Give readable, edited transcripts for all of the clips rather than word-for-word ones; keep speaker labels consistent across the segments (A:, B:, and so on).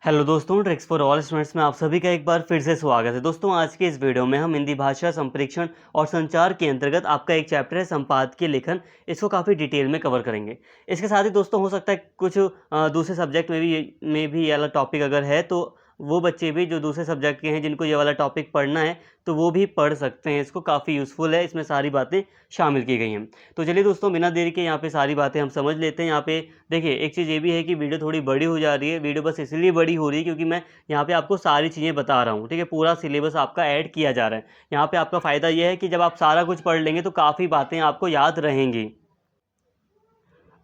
A: Hello दोस्तों, tricks for all students में आप सभी का एक बार फिर से स्वागत है। दोस्तों, आज के इस वीडियो में हम हिंदी भाषा संप्रेक्षण और संचार के अंतर्गत आपका एक चैप्टर है संपादकीय लेखन, इसको काफ़ी डिटेल में कवर करेंगे। इसके साथ ही दोस्तों हो सकता है कुछ दूसरे सब्जेक्ट में भी ये वाला टॉपिक अगर है तो वो बच्चे भी जो दूसरे सब्जेक्ट के हैं जिनको ये वाला टॉपिक पढ़ना है तो वो भी पढ़ सकते हैं। इसको काफ़ी यूज़फुल है, इसमें सारी बातें शामिल की गई हैं। तो चलिए दोस्तों, बिना देरी के यहाँ पे सारी बातें हम समझ लेते हैं। यहाँ पे देखिए, एक चीज़ ये भी है कि वीडियो थोड़ी बड़ी हो जा रही है। वीडियो बस इसलिए बड़ी हो रही है क्योंकि मैं यहाँ पे आपको सारी चीज़ें बता रहा हूँ, ठीक है। पूरा सिलेबस आपका ऐड किया जा रहा है। यहाँ पे आपका फ़ायदा ये है कि जब आप सारा कुछ पढ़ लेंगे तो काफ़ी बातें आपको याद रहेंगी।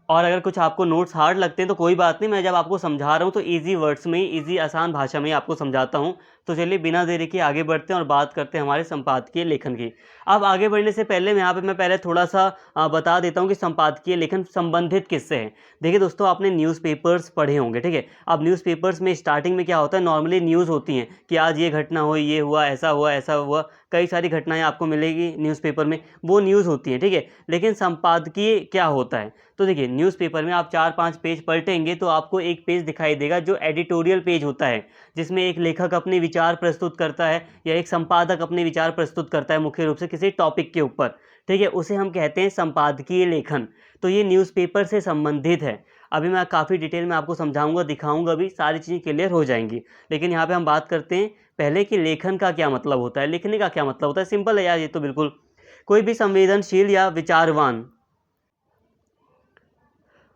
A: और अगर कुछ आपको नोट्स हार्ड लगते हैं तो कोई बात नहीं, मैं जब आपको समझा रहा हूँ तो ईज़ी वर्ड्स में ही, ईज़ी आसान भाषा में ही आपको समझाता हूँ। तो चलिए बिना देरी के आगे बढ़ते हैं और बात करते हैं हमारे संपादकीय लेखन की। अब आगे बढ़ने से पहले मैं पहले थोड़ा-सा बता देता हूँ कि संपादकीय लेखन संबंधित किससे है। देखिए दोस्तों, आपने न्यूज़पेपर्स पढ़े होंगे, ठीक है। अब न्यूज़पेपर्स में स्टार्टिंग में क्या होता है, नॉर्मली न्यूज़ होती हैं कि आज ये घटना हुई, ये हुआ, ऐसा हुआ। कई सारी घटनाएँ आपको मिलेगी न्यूज़पेपर में, वो न्यूज़ होती हैं, ठीक है। लेकिन संपादकीय क्या होता है? तो देखिए, न्यूज़पेपर में आप 4-5 पेज पलटेंगे तो आपको एक पेज दिखाई देगा जो एडिटोरियल पेज होता है, जिसमें एक लेखक अपने विचार प्रस्तुत करता है या एक संपादक अपने विचार प्रस्तुत करता है मुख्य रूप से किसी टॉपिक के ऊपर, ठीक है। उसे हम कहते हैं संपादकीय लेखन। तो ये न्यूज़पेपर से संबंधित है। अभी मैं काफ़ी डिटेल में आपको समझाऊँगा, दिखाऊँगा भी, सारी चीज़ें क्लियर हो जाएँगी। लेकिन यहाँ पे हम बात करते हैं पहले कि लेखन का क्या मतलब होता है, लिखने का क्या मतलब होता है। सिंपल है यार, ये तो बिल्कुल। कोई भी संवेदनशील या विचारवान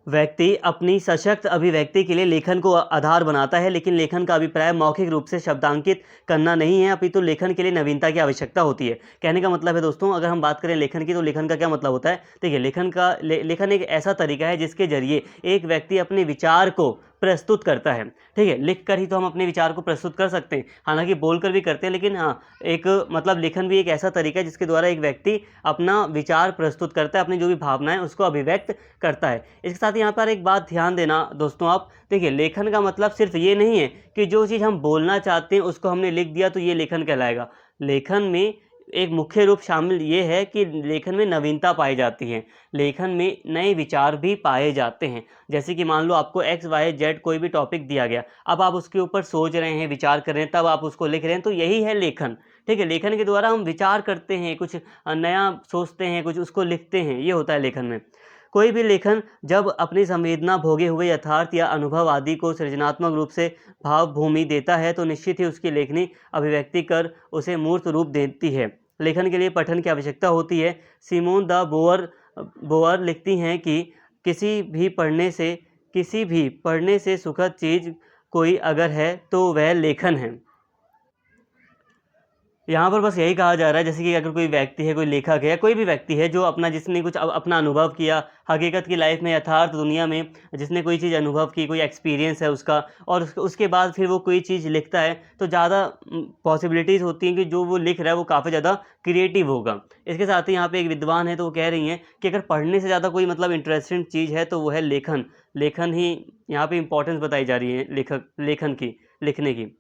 A: व्यक्ति अपनी सशक्त अभिव्यक्ति के लिए लेखन को आधार बनाता है, लेकिन लेखन का अभिप्राय मौखिक रूप से शब्दांकित करना नहीं है, अपितु लेखन के लिए नवीनता की आवश्यकता होती है। कहने का मतलब है दोस्तों, अगर हम बात करें लेखन की, तो लेखन का क्या मतलब होता है? देखिए, लेखन एक ऐसा तरीका है जिसके जरिए एक व्यक्ति अपने विचार को प्रस्तुत करता है, ठीक है। लिख कर ही तो हम अपने विचार को प्रस्तुत कर सकते हैं, हालांकि बोल कर भी करते हैं, लेकिन हाँ, एक मतलब लेखन भी एक ऐसा तरीका है जिसके द्वारा एक व्यक्ति अपना विचार प्रस्तुत करता है, अपनी जो भी भावनाएं उसको अभिव्यक्त करता है। इसके साथ ही यहाँ पर एक बात ध्यान देना दोस्तों, आप देखिए, लेखन का मतलब सिर्फ ये नहीं है कि जो चीज़ हम बोलना चाहते हैं उसको हमने लिख दिया तो ये लेखन कहलाएगा। लेखन में एक मुख्य रूप शामिल ये है कि लेखन में नवीनता पाई जाती है, लेखन में नए विचार भी पाए जाते हैं। जैसे कि मान लो आपको एक्स वाई जेड कोई भी टॉपिक दिया गया, अब आप उसके ऊपर सोच रहे हैं, विचार कर रहे हैं, तब आप उसको लिख रहे हैं, तो यही है लेखन, ठीक है। लेखन के द्वारा हम विचार करते हैं, कुछ नया सोचते हैं, कुछ उसको लिखते हैं, ये होता है लेखन में। कोई भी लेखन जब अपनी संवेदना भोगे हुए यथार्थ या अनुभव आदि को सृजनात्मक रूप से भावभूमि देता है तो निश्चित ही उसकी लेखनी अभिव्यक्ति कर उसे मूर्त रूप देती है। लेखन के लिए पठन की आवश्यकता होती है। सिमोन द बोअर लिखती हैं कि किसी भी पढ़ने से सुखद चीज़ कोई अगर है तो वह लेखन है। यहाँ पर बस यही कहा जा रहा है, जैसे कि अगर कोई व्यक्ति है, कोई लेखक है, कोई भी व्यक्ति है जो जिसने कुछ अपना अनुभव किया हकीकत की लाइफ में, यथार्थ दुनिया में, जिसने कोई चीज़ अनुभव की, कोई एक्सपीरियंस है उसका, और उसके बाद फिर वो कोई चीज़ लिखता है, तो ज़्यादा पॉसिबिलिटीज़ होती हैं कि जो वो लिख रहा है वो काफ़ी ज़्यादा क्रिएटिव होगा। इसके साथ ही यहाँ पे एक विद्वान है तो वो कह रही हैं कि अगर पढ़ने से ज़्यादा कोई मतलब इंटरेस्टिंग चीज़ है तो वो है लेखन। लेखन ही यहाँ पे इंपॉर्टेंस बताई जा रही है लेखन की, लिखने की।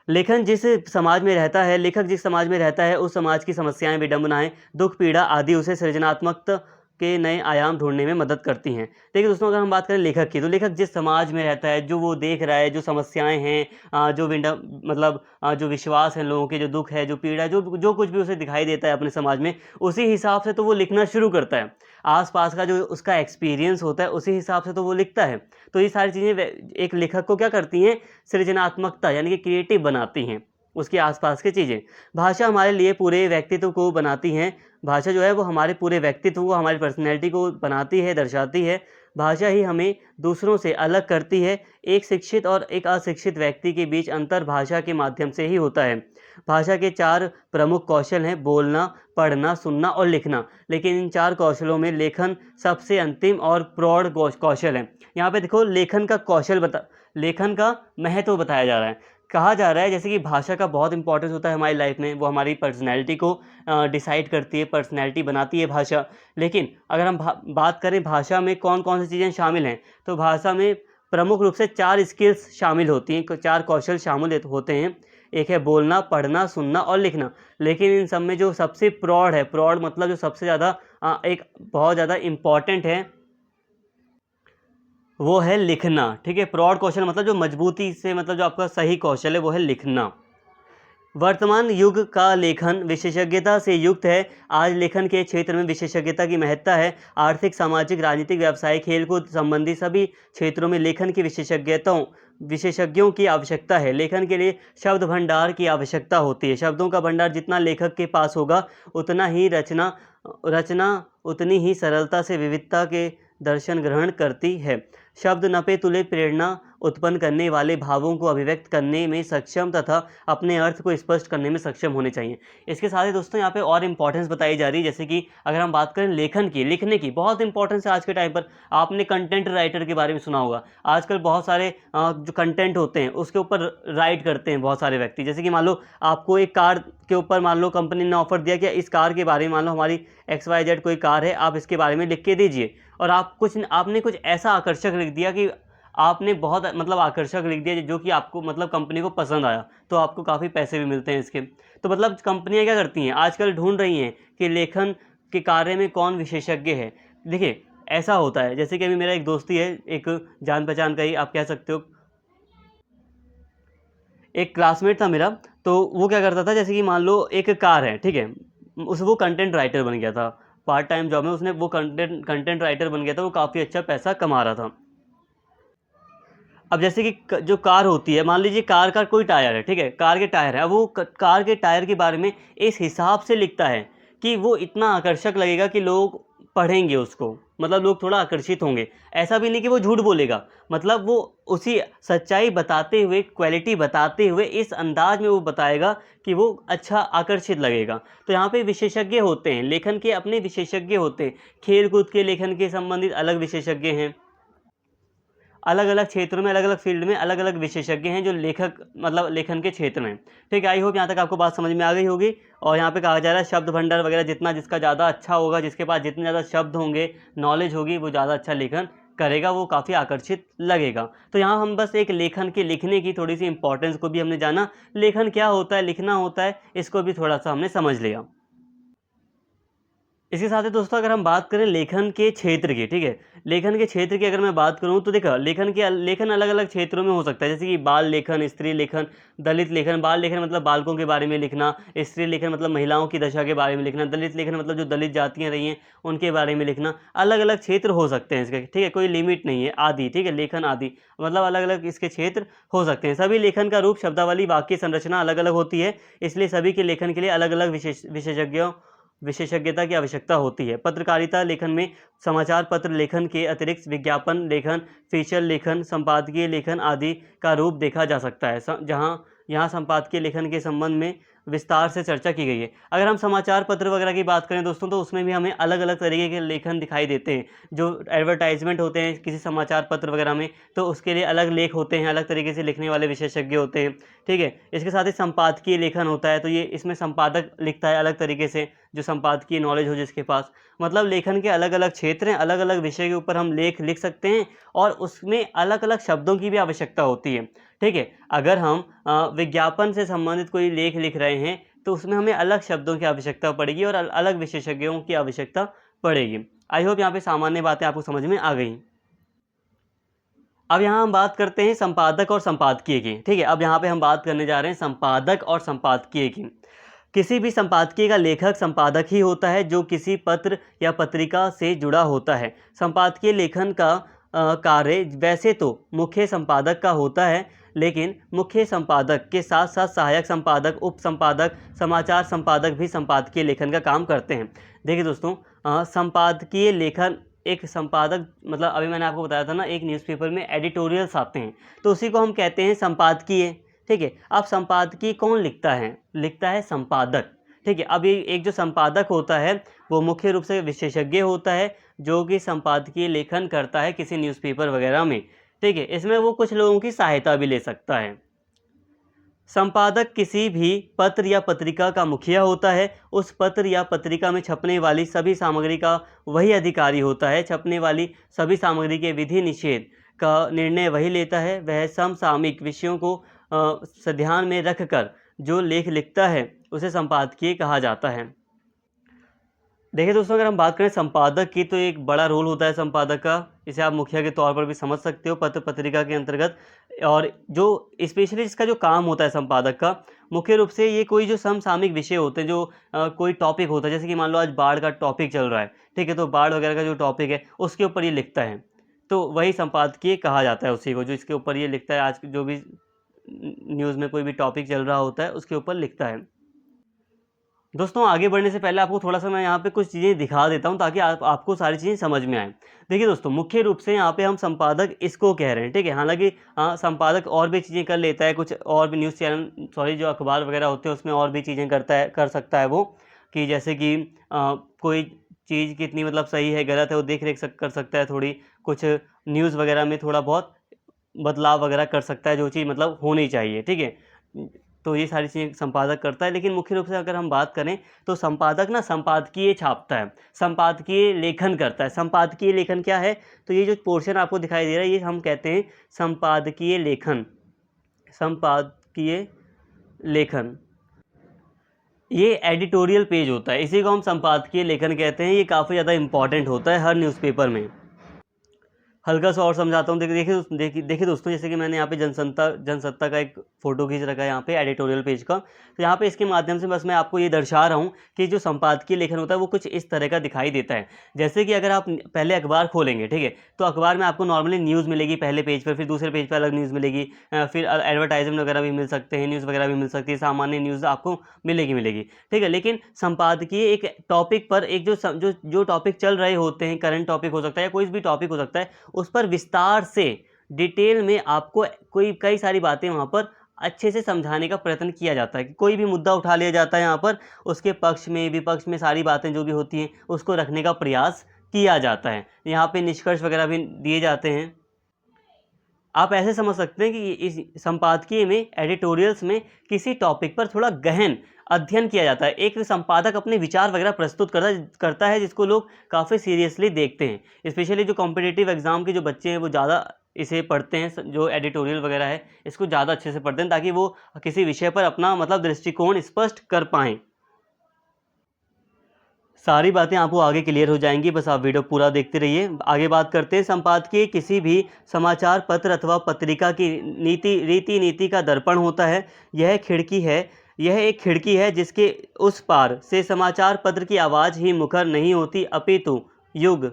A: लेखक जिस समाज में रहता है उस समाज की समस्याएं, विडंबनाएं, दुख, पीड़ा आदि उसे सृजनात्मकता के नए आयाम ढूंढने में मदद करती हैं। देखिए दोस्तों, अगर हम बात करें लेखक की, तो लेखक जिस समाज में रहता है, जो वो देख रहा है, जो समस्याएं हैं, जो विश्वास हैं लोगों के, जो दुख है, जो पीड़ा है, जो जो कुछ भी उसे दिखाई देता है अपने समाज में, उसी हिसाब से तो वो लिखना शुरू करता है। आसपास का जो उसका एक्सपीरियंस होता है उसी हिसाब से तो वो लिखता है। तो ये सारी चीज़ें एक लेखक को क्या करती हैं? सृजनात्मकता यानी कि क्रिएटिव बनाती हैं उसके आसपास की चीज़ें। भाषा हमारे लिए पूरे व्यक्तित्व को बनाती हैं। भाषा जो है वो हमारे पूरे व्यक्तित्व को, हमारी पर्सनैलिटी को बनाती है, दर्शाती है। भाषा ही हमें दूसरों से अलग करती है। एक शिक्षित और एक अशिक्षित व्यक्ति के बीच अंतर भाषा के माध्यम से ही होता है। भाषा के 4 प्रमुख कौशल हैं: बोलना, पढ़ना, सुनना और लिखना। लेकिन इन 4 कौशलों में लेखन सबसे अंतिम और प्रौढ़ कौशल है। यहाँ पे देखो, लेखन का महत्व बताया जा रहा है। कहा जा रहा है जैसे कि भाषा का बहुत इंपॉर्टेंस होता है हमारी लाइफ में, वो हमारी पर्सनैलिटी को डिसाइड करती है, पर्सनैलिटी बनाती है भाषा। लेकिन अगर हम बात करें भाषा में कौन कौन सी चीज़ें शामिल हैं, तो भाषा में प्रमुख रूप से 4 स्किल्स शामिल होती हैं, 4 कौशल शामिल होते हैं। एक है बोलना, पढ़ना, सुनना और लिखना। लेकिन इन सब में जो सबसे प्रौढ़ है, प्रौढ़ मतलब जो सबसे ज़्यादा एक बहुत ज़्यादा इम्पॉर्टेंट है, वो है लिखना। ठीक है, प्रौढ़ कौशल मतलब जो मजबूती से, मतलब जो आपका सही कौशल है वो है लिखना। वर्तमान युग का लेखन विशेषज्ञता से युक्त है। आज लेखन के क्षेत्र में विशेषज्ञता की महत्ता है। आर्थिक, सामाजिक, राजनीतिक, व्यावसायिक, खेलकूद संबंधी सभी क्षेत्रों में लेखन की विशेषज्ञों की आवश्यकता है। लेखन के लिए शब्द भंडार की आवश्यकता होती है। शब्दों का भंडार जितना लेखक के पास होगा, उतना ही रचना रचना उतनी ही सरलता से विविधता के दर्शन ग्रहण करती है। शब्द नपे तुले प्रेरणा उत्पन्न करने वाले भावों को अभिव्यक्त करने में सक्षम तथा अपने अर्थ को स्पष्ट करने में सक्षम होने चाहिए। इसके साथ ही दोस्तों यहाँ पे और इम्पोर्टेंस बताई जा रही है, जैसे कि अगर हम बात करें लेखन की, लिखने की बहुत इंपॉर्टेंस है आज के टाइम पर। आपने कंटेंट राइटर के बारे में सुना होगा। आजकल बहुत सारे जो कंटेंट होते हैं उसके ऊपर राइट करते हैं बहुत सारे व्यक्ति। जैसे कि मान लो आपको एक कार के ऊपर, मान लो कंपनी ने ऑफर दिया कि इस कार के बारे में, मान लो हमारी XYZ कोई कार है, आप इसके बारे में लिख के दीजिए, और आपने कुछ ऐसा आकर्षक लिख दिया कि आपने बहुत मतलब आकर्षक लिख दिया जो कि आपको मतलब कंपनी को पसंद आया, तो आपको काफ़ी पैसे भी मिलते हैं इसके। तो मतलब कंपनियां क्या करती हैं आजकल, ढूंढ रही हैं कि लेखन के कार्य में कौन विशेषज्ञ है। देखिए ऐसा होता है, जैसे कि अभी मेरा एक दोस्ती है, एक जान पहचान का ही आप कह सकते हो, एक क्लासमेट था मेरा। तो वो क्या करता था, जैसे कि मान लो एक कार है, ठीक है, वो कंटेंट राइटर बन गया था। पार्ट टाइम जॉब में उसने वो कंटेंट राइटर बन गया था, वो काफ़ी अच्छा पैसा कमा रहा था। अब जैसे कि जो कार होती है, मान लीजिए कार का कोई टायर है, ठीक है, कार के टायर है। अब वो कार के टायर के बारे में इस हिसाब से लिखता है कि वो इतना आकर्षक लगेगा कि लोग पढ़ेंगे उसको, मतलब लोग थोड़ा आकर्षित होंगे। ऐसा भी नहीं कि वो झूठ बोलेगा, मतलब वो उसी सच्चाई बताते हुए, क्वालिटी बताते हुए इस अंदाज में वो बताएगा कि वो अच्छा आकर्षित लगेगा। तो यहाँ पे विशेषज्ञ होते हैं, लेखन के अपने विशेषज्ञ होते हैं। खेल कूद के लेखन के संबंधित अलग विशेषज्ञ हैं। अलग अलग क्षेत्रों में, अलग अलग फील्ड में अलग अलग विशेषज्ञ हैं जो लेखक मतलब लेखन के क्षेत्र में। ठीक है, आई होप यहाँ तक आपको बात समझ में आ गई होगी। और यहाँ पे कहा जा रहा है शब्द भंडार वगैरह जितना जिसका ज़्यादा अच्छा होगा, जिसके पास जितने ज़्यादा शब्द होंगे, नॉलेज होगी, वो ज़्यादा अच्छा लेखन करेगा, वो काफ़ी आकर्षित लगेगा। तो यहाँ हम बस एक लेखन के लिखने की थोड़ी सी इंपॉर्टेंस को भी हमने जाना, लेखन क्या होता है, लिखना होता है, इसको भी थोड़ा सा हमने समझ लिया। इसके साथ ही दोस्तों अगर हम बात करें लेखन के क्षेत्र की, ठीक है, लेखन के क्षेत्र की अगर मैं बात करूं तो देखो लेखन अलग अलग क्षेत्रों में हो सकता है। जैसे कि बाल लेखन, स्त्री लेखन, दलित लेखन। बाल लेखन मतलब बालकों के बारे में लिखना, स्त्री लेखन मतलब महिलाओं की दशा के बारे में लिखना, दलित लेखन मतलब जो दलित जातियाँ रही हैं उनके बारे में लिखना। अलग अलग क्षेत्र हो सकते हैं इसके, ठीक है, कोई लिमिट नहीं है। आदि, ठीक है, लेखन आदि मतलब अलग अलग इसके क्षेत्र हो सकते हैं। सभी लेखन का रूप, शब्दावली, वाक्य संरचना अलग अलग होती है, इसलिए सभी के लेखन के लिए अलग अलग विशेषज्ञता की आवश्यकता होती है। पत्रकारिता लेखन में समाचार पत्र लेखन के अतिरिक्त विज्ञापन लेखन, फीचर लेखन, संपादकीय लेखन आदि का रूप देखा जा सकता है, जहां यहाँ संपादकीय लेखन के संबंध में विस्तार से चर्चा की गई है। अगर हम समाचार पत्र वगैरह की बात करें दोस्तों, तो उसमें भी हमें अलग अलग तरीके के लेखन दिखाई देते हैं। जो एडवर्टाइजमेंट होते हैं किसी समाचार पत्र वगैरह में, तो उसके लिए अलग लेख होते हैं, अलग तरीके से लिखने वाले विशेषज्ञ होते हैं। ठीक है, इसके साथ ही संपादकीय लेखन होता है, तो ये इसमें संपादक लिखता है अलग तरीके से, जो संपादकीय नॉलेज हो जिसके पास। मतलब लेखन के अलग अलग क्षेत्र हैं, अलग अलग विषय के ऊपर हम लेख लिख सकते हैं, और उसमें अलग अलग शब्दों की भी आवश्यकता होती है। ठीक है, अगर हम विज्ञापन से संबंधित कोई लेख लिख रहे हैं तो उसमें हमें अलग शब्दों की आवश्यकता पड़ेगी और अलग विशेषज्ञों की आवश्यकता पड़ेगी। आई होप यहाँ पे सामान्य बातें आपको समझ में आ गई। अब यहाँ हम बात करते हैं संपादक और संपादकीय की। ठीक है, अब यहाँ पे हम बात करने जा रहे हैं संपादक और संपादकीय की। किसी भी संपादकीय का लेखक संपादक ही होता है जो किसी पत्र या पत्रिका से जुड़ा होता है। संपादकीय लेखन का कार्य वैसे तो मुख्य संपादक का होता है, लेकिन मुख्य संपादक के साथ साथ सहायक संपादक, उप संपादक, समाचार संपादक भी संपादकीय लेखन का काम करते हैं। देखिए दोस्तों, संपादकीय लेखन, एक संपादक मतलब अभी मैंने आपको बताया था ना, एक न्यूज़पेपर में एडिटोरियल्स आते हैं, तो उसी को हम कहते हैं संपादकीय। ठीक है, अब संपादकीय कौन लिखता है? लिखता है संपादक। ठीक है, अब ये एक जो संपादक होता है वो मुख्य रूप से विशेषज्ञ होता है, जो कि संपादकीय लेखन करता है किसी न्यूज़पेपर वगैरह में। ठीक है, इसमें वो कुछ लोगों की सहायता भी ले सकता है। संपादक किसी भी पत्र या पत्रिका का मुखिया होता है। उस पत्र या पत्रिका में छपने वाली सभी सामग्री का वही अधिकारी होता है। छपने वाली सभी सामग्री के विधि निषेध का निर्णय वही लेता है। वह समसामयिक विषयों को ध्यान में रखकर जो लेख लिखता है उसे संपादकीय कहा जाता है। देखिए दोस्तों, अगर हम बात करें संपादक की, तो एक बड़ा रोल होता है संपादक का। इसे आप मुखिया के तौर पर भी समझ सकते हो पत्र पत्रिका के अंतर्गत। और जो स्पेशली इसका जो काम होता है संपादक का, मुख्य रूप से ये कोई जो समसामयिक विषय होते हैं, जो कोई टॉपिक होता है, जैसे कि मान लो आज बाढ़ का टॉपिक चल रहा है, ठीक है, तो बाढ़ वगैरह का जो टॉपिक है उसके ऊपर ये लिखता है, तो वही संपादकीय कहा जाता है उसी को, जो इसके ऊपर ये लिखता है। आज जो भी न्यूज़ में कोई भी टॉपिक चल रहा होता है उसके ऊपर लिखता है। दोस्तों, आगे बढ़ने से पहले आपको थोड़ा-सा मैं यहाँ पे कुछ चीज़ें दिखा देता हूँ, ताकि आपको सारी चीज़ें समझ में आएँ। देखिए दोस्तों, मुख्य रूप से यहाँ पे हम संपादक इसको कह रहे हैं, ठीक है? हालाँकि संपादक और भी चीज़ें कर लेता है, कुछ और भी न्यूज़ चैनल, सॉरी, जो अखबार वगैरह होते हैं उसमें और भी चीज़ें कर सकता है वो, कि जैसे कि कोई चीज़ कितनी मतलब सही है, गलत है, वो देख-रेख कर सकता है थोड़ी। कुछ न्यूज़ वगैरह में थोड़ा बहुत बदलाव वगैरह कर सकता है, जो चीज़ मतलब होनी चाहिए, ठीक है? तो ये सारी चीज़ें संपादक करता है। लेकिन मुख्य रूप से अगर हम बात करें, तो संपादक ना संपादकीय छापता है, संपादकीय लेखन करता है। संपादकीय लेखन क्या है? तो ये जो पोर्शन आपको दिखाई दे रहा है, ये हम कहते हैं संपादकीय लेखन। संपादकीय लेखन, ये एडिटोरियल पेज होता है, इसी को हम संपादकीय लेखन कहते हैं। ये काफ़ी ज़्यादा इंपॉर्टेंट होता है हर न्यूज़पेपर में। हल्का-सा और समझाता हूँ। देखिए दोस्तों, जैसे कि मैंने यहाँ पे जनसत्ता का एक फ़ोटो खींच रखा है यहाँ पे एडिटोरियल पेज का। तो यहाँ पे इसके माध्यम से बस मैं आपको ये दर्शा रहा हूँ कि जो संपादकीय लेखन होता है वो कुछ इस तरह का दिखाई देता है। जैसे कि अगर आप पहले अखबार खोलेंगे, ठीक है? तो अखबार में आपको नॉर्मली न्यूज़ मिलेगी पहले पेज पर, फिर दूसरे पेज पे अलग न्यूज़ मिलेगी, फिर एडवर्टाइज़मेंट वगैरह भी मिल सकते हैं, न्यूज़ वगैरह भी मिल सकती है, सामान्य न्यूज़ आपको मिलेगी, ठीक है? लेकिन संपादकीय एक टॉपिक पर, एक जो टॉपिक चल रहे होते हैं, करंट टॉपिक हो सकता है या कोई भी टॉपिक हो सकता है, उस पर विस्तार से डिटेल में आपको कई सारी बातें वहाँ पर अच्छे से समझाने का प्रयत्न किया जाता है। कि कोई भी मुद्दा उठा लिया जाता है यहाँ पर, उसके पक्ष में विपक्ष में सारी बातें जो भी होती हैं उसको रखने का प्रयास किया जाता है। यहाँ पे निष्कर्ष वगैरह भी दिए जाते हैं। आप ऐसे समझ सकते हैं कि इस संपादकीय में, एडिटोरियल्स में, किसी टॉपिक पर थोड़ा गहन अध्ययन किया जाता है। एक संपादक अपने विचार वगैरह प्रस्तुत करता है, जिसको लोग काफ़ी सीरियसली देखते हैं। स्पेशली जो कॉम्पिटिटिव एग्ज़ाम के जो बच्चे हैं वो ज़्यादा इसे पढ़ते हैं, जो एडिटोरियल वगैरह है इसको ज़्यादा अच्छे से पढ़ते हैं, ताकि वो किसी विषय पर अपना मतलब दृष्टिकोण स्पष्ट कर पाएँ। सारी बातें आपको आगे क्लियर हो जाएँगी, बस आप वीडियो पूरा देखते रहिए। आगे बात करते हैं, संपादकीय किसी भी समाचार पत्र अथवा पत्रिका की रीति-नीति का दर्पण होता है। यह एक खिड़की है जिसके उस पार से समाचार पत्र की आवाज़ ही मुखर नहीं होती, अपितु युग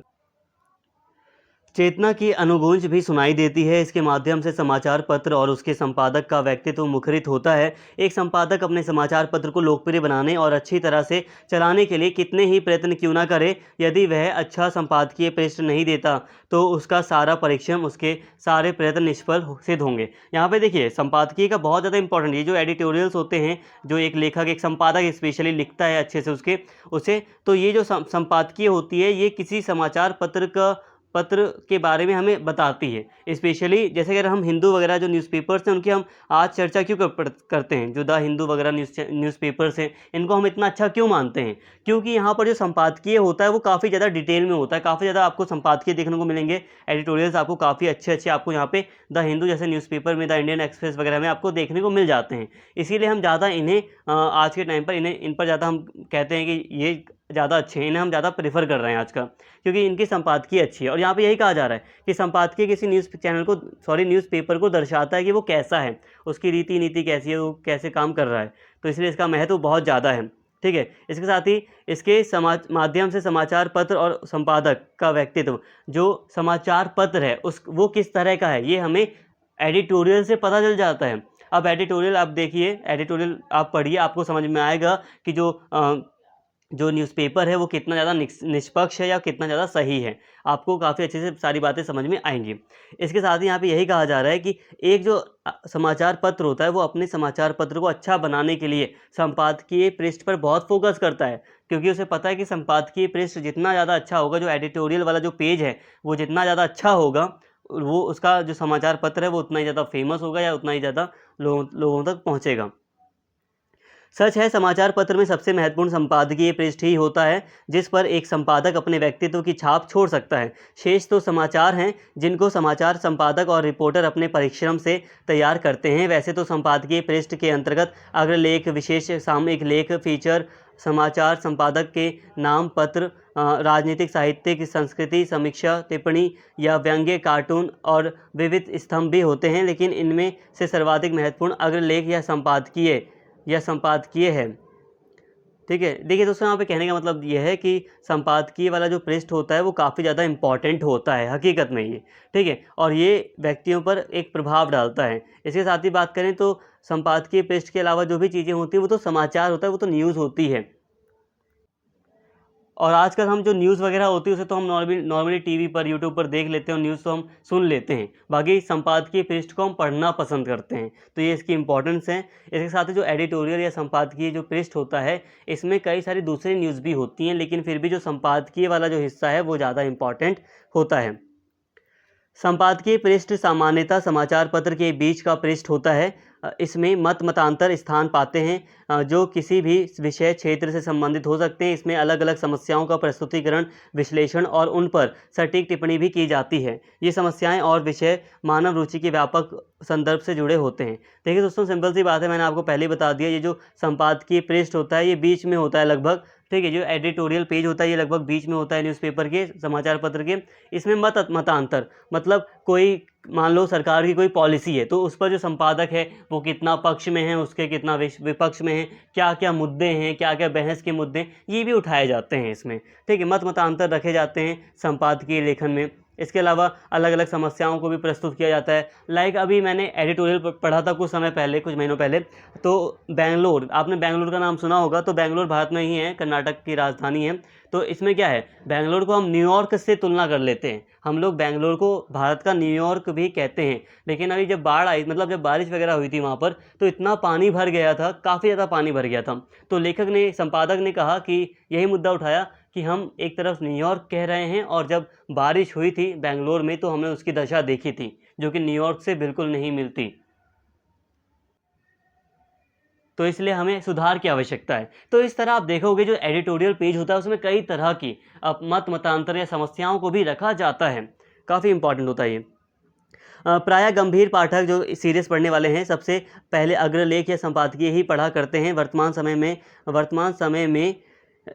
A: चेतना की अनुगूंज भी सुनाई देती है। इसके माध्यम से समाचार पत्र और उसके संपादक का व्यक्तित्व मुखरित होता है। एक संपादक अपने समाचार पत्र को लोकप्रिय बनाने और अच्छी तरह से चलाने के लिए कितने ही प्रयत्न क्यों ना करे, यदि वह अच्छा संपादकीय पृष्ठ नहीं देता तो उसका सारा परिश्रम, उसके सारे प्रयत्न निष्फल सिद्ध होंगे। यहाँ पे देखिए, संपादकीय का बहुत ज़्यादा इंपॉर्टेंट, ये जो एडिटोरियल्स होते हैं, जो एक लेखक, एक संपादक स्पेशली लिखता है अच्छे से उसे, तो ये जो संपादकीय होती है, ये किसी समाचार पत्र के बारे में हमें बताती है। स्पेशली जैसे अगर हम हिंदू वगैरह जो न्यूज़पेपर्स हैं उनकी हम आज चर्चा क्यों करते हैं, जो द हिंदू वगैरह न्यूज़पेपर्स हैं, इनको हम इतना अच्छा क्यों मानते हैं? क्योंकि यहाँ पर जो संपादकीय होता है वो काफ़ी ज़्यादा डिटेल में होता है, काफ़ी ज़्यादा आपको संपादकीय देखने को मिलेंगे। एडिटोरियल्स आपको काफ़ी अच्छे आपको यहाँ पे द हिंदू जैसे न्यूज़पेपर में, द इंडियन एक्सप्रेस वगैरह में आपको देखने को मिल जाते हैं। इसीलिए हम ज़्यादा इन्हें आज के टाइम पर इन पर ज़्यादा हम कहते हैं कि ये ज़्यादा अच्छे हैं, इन्हें हम ज़्यादा प्रेफ़र कर रहे हैं आजकल, क्योंकि इनकी संपादकीय अच्छी है। और यहाँ पे यही कहा जा रहा है कि संपादकीय किसी न्यूज़पेपर को दर्शाता है कि वो कैसा है, उसकी रीति-नीति कैसी है, वो कैसे काम कर रहा है। तो इसलिए इसका महत्व बहुत ज़्यादा है, ठीक है? इसके साथ ही इसके माध्यम से समाचार पत्र और संपादक का व्यक्तित्व, जो समाचार पत्र है वो किस तरह का है, ये हमें एडिटोरियल से पता चल जाता है। अब एडिटोरियल आप देखिए, एडिटोरियल आप पढ़िए, आपको समझ में आएगा कि जो न्यूज़पेपर है वो कितना ज़्यादा निष्पक्ष है या कितना ज़्यादा सही है। आपको काफ़ी अच्छे से सारी बातें समझ में आएँगी। इसके साथ ही यहाँ पे यही कहा जा रहा है कि एक जो समाचार पत्र होता है वो अपने समाचार पत्र को अच्छा बनाने के लिए संपादकीय पृष्ठ पर बहुत फ़ोकस करता है, क्योंकि उसे पता है कि संपादकीय पृष्ठ जितना ज़्यादा अच्छा होगा, जो एडिटोरियल वाला जो पेज है वो जितना ज़्यादा अच्छा होगा, वो उसका जो समाचार पत्र है वो उतना ही ज़्यादा फ़ेमस होगा या उतना ही ज़्यादा लोगों तक पहुँचेगा। सच है, समाचार पत्र में सबसे महत्वपूर्ण संपादकीय पृष्ठ ही होता है, जिस पर एक संपादक अपने व्यक्तित्व की छाप छोड़ सकता है। शेष तो समाचार हैं जिनको समाचार संपादक और रिपोर्टर अपने परिश्रम से तैयार करते हैं। वैसे तो संपादकीय पृष्ठ के अंतर्गत अग्रलेख, विशेष सामयिक लेख, समाचार संपादक के नाम, पत्र, राजनीतिक, साहित्यिक, संस्कृति, समीक्षा, टिप्पणी या व्यंग्य, कार्टून और विविध स्तंभ भी होते हैं, लेकिन इनमें से सर्वाधिक महत्वपूर्ण अग्रलेख या संपादकीय है। ठीक है, देखिए दोस्तों, यहाँ पे कहने का मतलब यह है कि संपादकीय वाला जो पृष्ठ होता है वो काफ़ी ज़्यादा इम्पॉर्टेंट होता है हकीकत में ये। ठीक है, और ये व्यक्तियों पर एक प्रभाव डालता है। इसके साथ ही बात करें तो संपादकीय पृष्ठ के अलावा जो भी चीज़ें होती हैं वो तो समाचार होता है, वो तो न्यूज़ होती है। और आजकल हम जो न्यूज़ वगैरह होती है उसे तो हम नॉर्मली टीवी पर, यूट्यूब पर देख लेते हैं और न्यूज़ तो हम सुन लेते हैं। बाकी संपादकीय पृष्ठ को हम पढ़ना पसंद करते हैं, तो ये इसकी इंपॉर्टेंस है। इसके साथ ही जो एडिटोरियल या संपादकीय जो पृष्ठ होता है, इसमें कई सारी दूसरी न्यूज़ भी होती हैं, लेकिन फिर भी जो संपादकीय वाला जो हिस्सा है वो ज़्यादा इम्पॉर्टेंट होता है। संपादकीय पृष्ठ सामान्यतः समाचार पत्र के बीच का पृष्ठ होता है। इसमें मतांतर स्थान पाते हैं, जो किसी भी विषय क्षेत्र से संबंधित हो सकते हैं। इसमें अलग अलग समस्याओं का प्रस्तुतिकरण, विश्लेषण और उन पर सटीक टिप्पणी भी की जाती है। ये समस्याएं और विषय मानव रुचि के व्यापक संदर्भ से जुड़े होते हैं। देखिए दोस्तों, सिंपल सी बात है, मैंने आपको पहले ही बता दिया, ये जो संपादकीय पृष्ठ होता है ये बीच में होता है लगभग। ठीक है, जो एडिटोरियल पेज होता है ये लगभग बीच में होता है न्यूज़पेपर के, समाचार पत्र के। इसमें मतांतर मतलब कोई, मान लो सरकार की कोई पॉलिसी है तो उस पर जो संपादक है वो कितना पक्ष में है, उसके कितना विपक्ष में है, क्या क्या मुद्दे हैं, क्या क्या बहस के मुद्दे, ये भी उठाए जाते हैं इसमें। ठीक है, मतांतर रखे जाते हैं संपादकीय लेखन में। इसके अलावा अलग अलग समस्याओं को भी प्रस्तुत किया जाता है। लाइक अभी मैंने एडिटोरियल पढ़ा था कुछ समय पहले, कुछ महीनों पहले, तो बेंगलोर, आपने बेंगलोर का नाम सुना होगा, तो बेंगलोर भारत में ही है, कर्नाटक की राजधानी है। तो इसमें क्या है, बेंगलोर को हम न्यूयॉर्क से तुलना कर लेते हैं। हम लोग बेंगलोर को भारत का न्यूयॉर्क भी कहते हैं। लेकिन अभी जब बाढ़ आई, मतलब जब बारिश वगैरह हुई थी वहाँ पर, तो इतना पानी भर गया था, काफ़ी ज़्यादा पानी भर गया था। तो संपादक ने कहा कि यही मुद्दा उठाया कि हम एक तरफ न्यूयॉर्क कह रहे हैं और जब बारिश हुई थी बेंगलोर में तो हमने उसकी दशा देखी थी, जो कि न्यूयॉर्क से बिल्कुल नहीं मिलती। तो इसलिए हमें सुधार की आवश्यकता है। तो इस तरह आप देखोगे जो एडिटोरियल पेज होता है उसमें कई तरह की मतांतर या समस्याओं को भी रखा जाता है। काफ़ी इंपॉर्टेंट होता है ये। प्रायः गंभीर पाठक जो सीरियस पढ़ने वाले हैं सबसे पहले अग्रलेख या संपादकीय ही पढ़ा करते हैं। वर्तमान समय में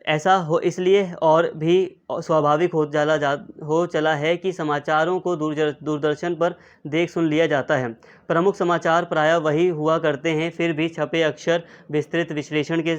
A: ऐसा हो इसलिए और भी स्वाभाविक हो चला है कि समाचारों को दूरदर्शन पर देख सुन लिया जाता है। प्रमुख समाचार प्रायः वही हुआ करते हैं, फिर भी छपे अक्षर विस्तृत विश्लेषण के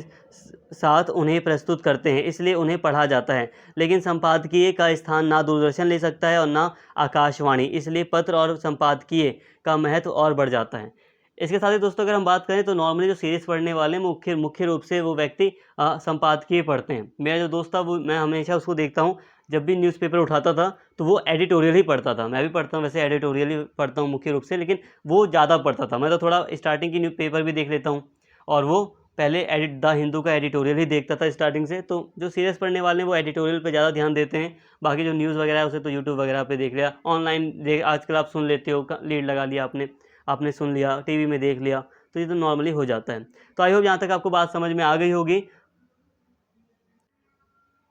A: साथ उन्हें प्रस्तुत करते हैं, इसलिए उन्हें पढ़ा जाता है। लेकिन संपादकीय का स्थान ना दूरदर्शन ले सकता है और ना आकाशवाणी, इसलिए पत्र और संपादकीय का महत्व और बढ़ जाता है। इसके साथ ही दोस्तों अगर हम बात करें तो नॉर्मली जो सीरीज़ पढ़ने वाले मुख्य रूप से वो व्यक्ति संपादकीय पढ़ते हैं। मेरा जो दोस्त था वो, मैं हमेशा उसको देखता हूँ, जब भी न्यूज़पेपर उठाता था तो वो एडिटोरियल ही पढ़ता था। मैं भी पढ़ता हूँ वैसे, एडिटोरियल ही पढ़ता हूँ मुख्य रूप से, लेकिन वो ज़्यादा पढ़ता था। मैं तो थोड़ा स्टार्टिंग की न्यूज़पेपर भी देख लेता हूँ, और वो पहले द हिंदू का एडिटोरियल ही देखता था स्टार्टिंग से। तो जो सीरियस पढ़ने वाले हैं वो एडिटोरियल पे ज़्यादा ध्यान देते हैं। बाकी जो न्यूज़ वगैरह है उसे तो यूट्यूब वगैरह पे देख लिया, ऑनलाइन आजकल आप सुन लेते हो, लीड लगा लिया आपने सुन लिया, टीवी में देख लिया, तो ये तो नॉर्मली हो जाता है। तो आई होप यहाँ तक आपको बात समझ में आ गई होगी।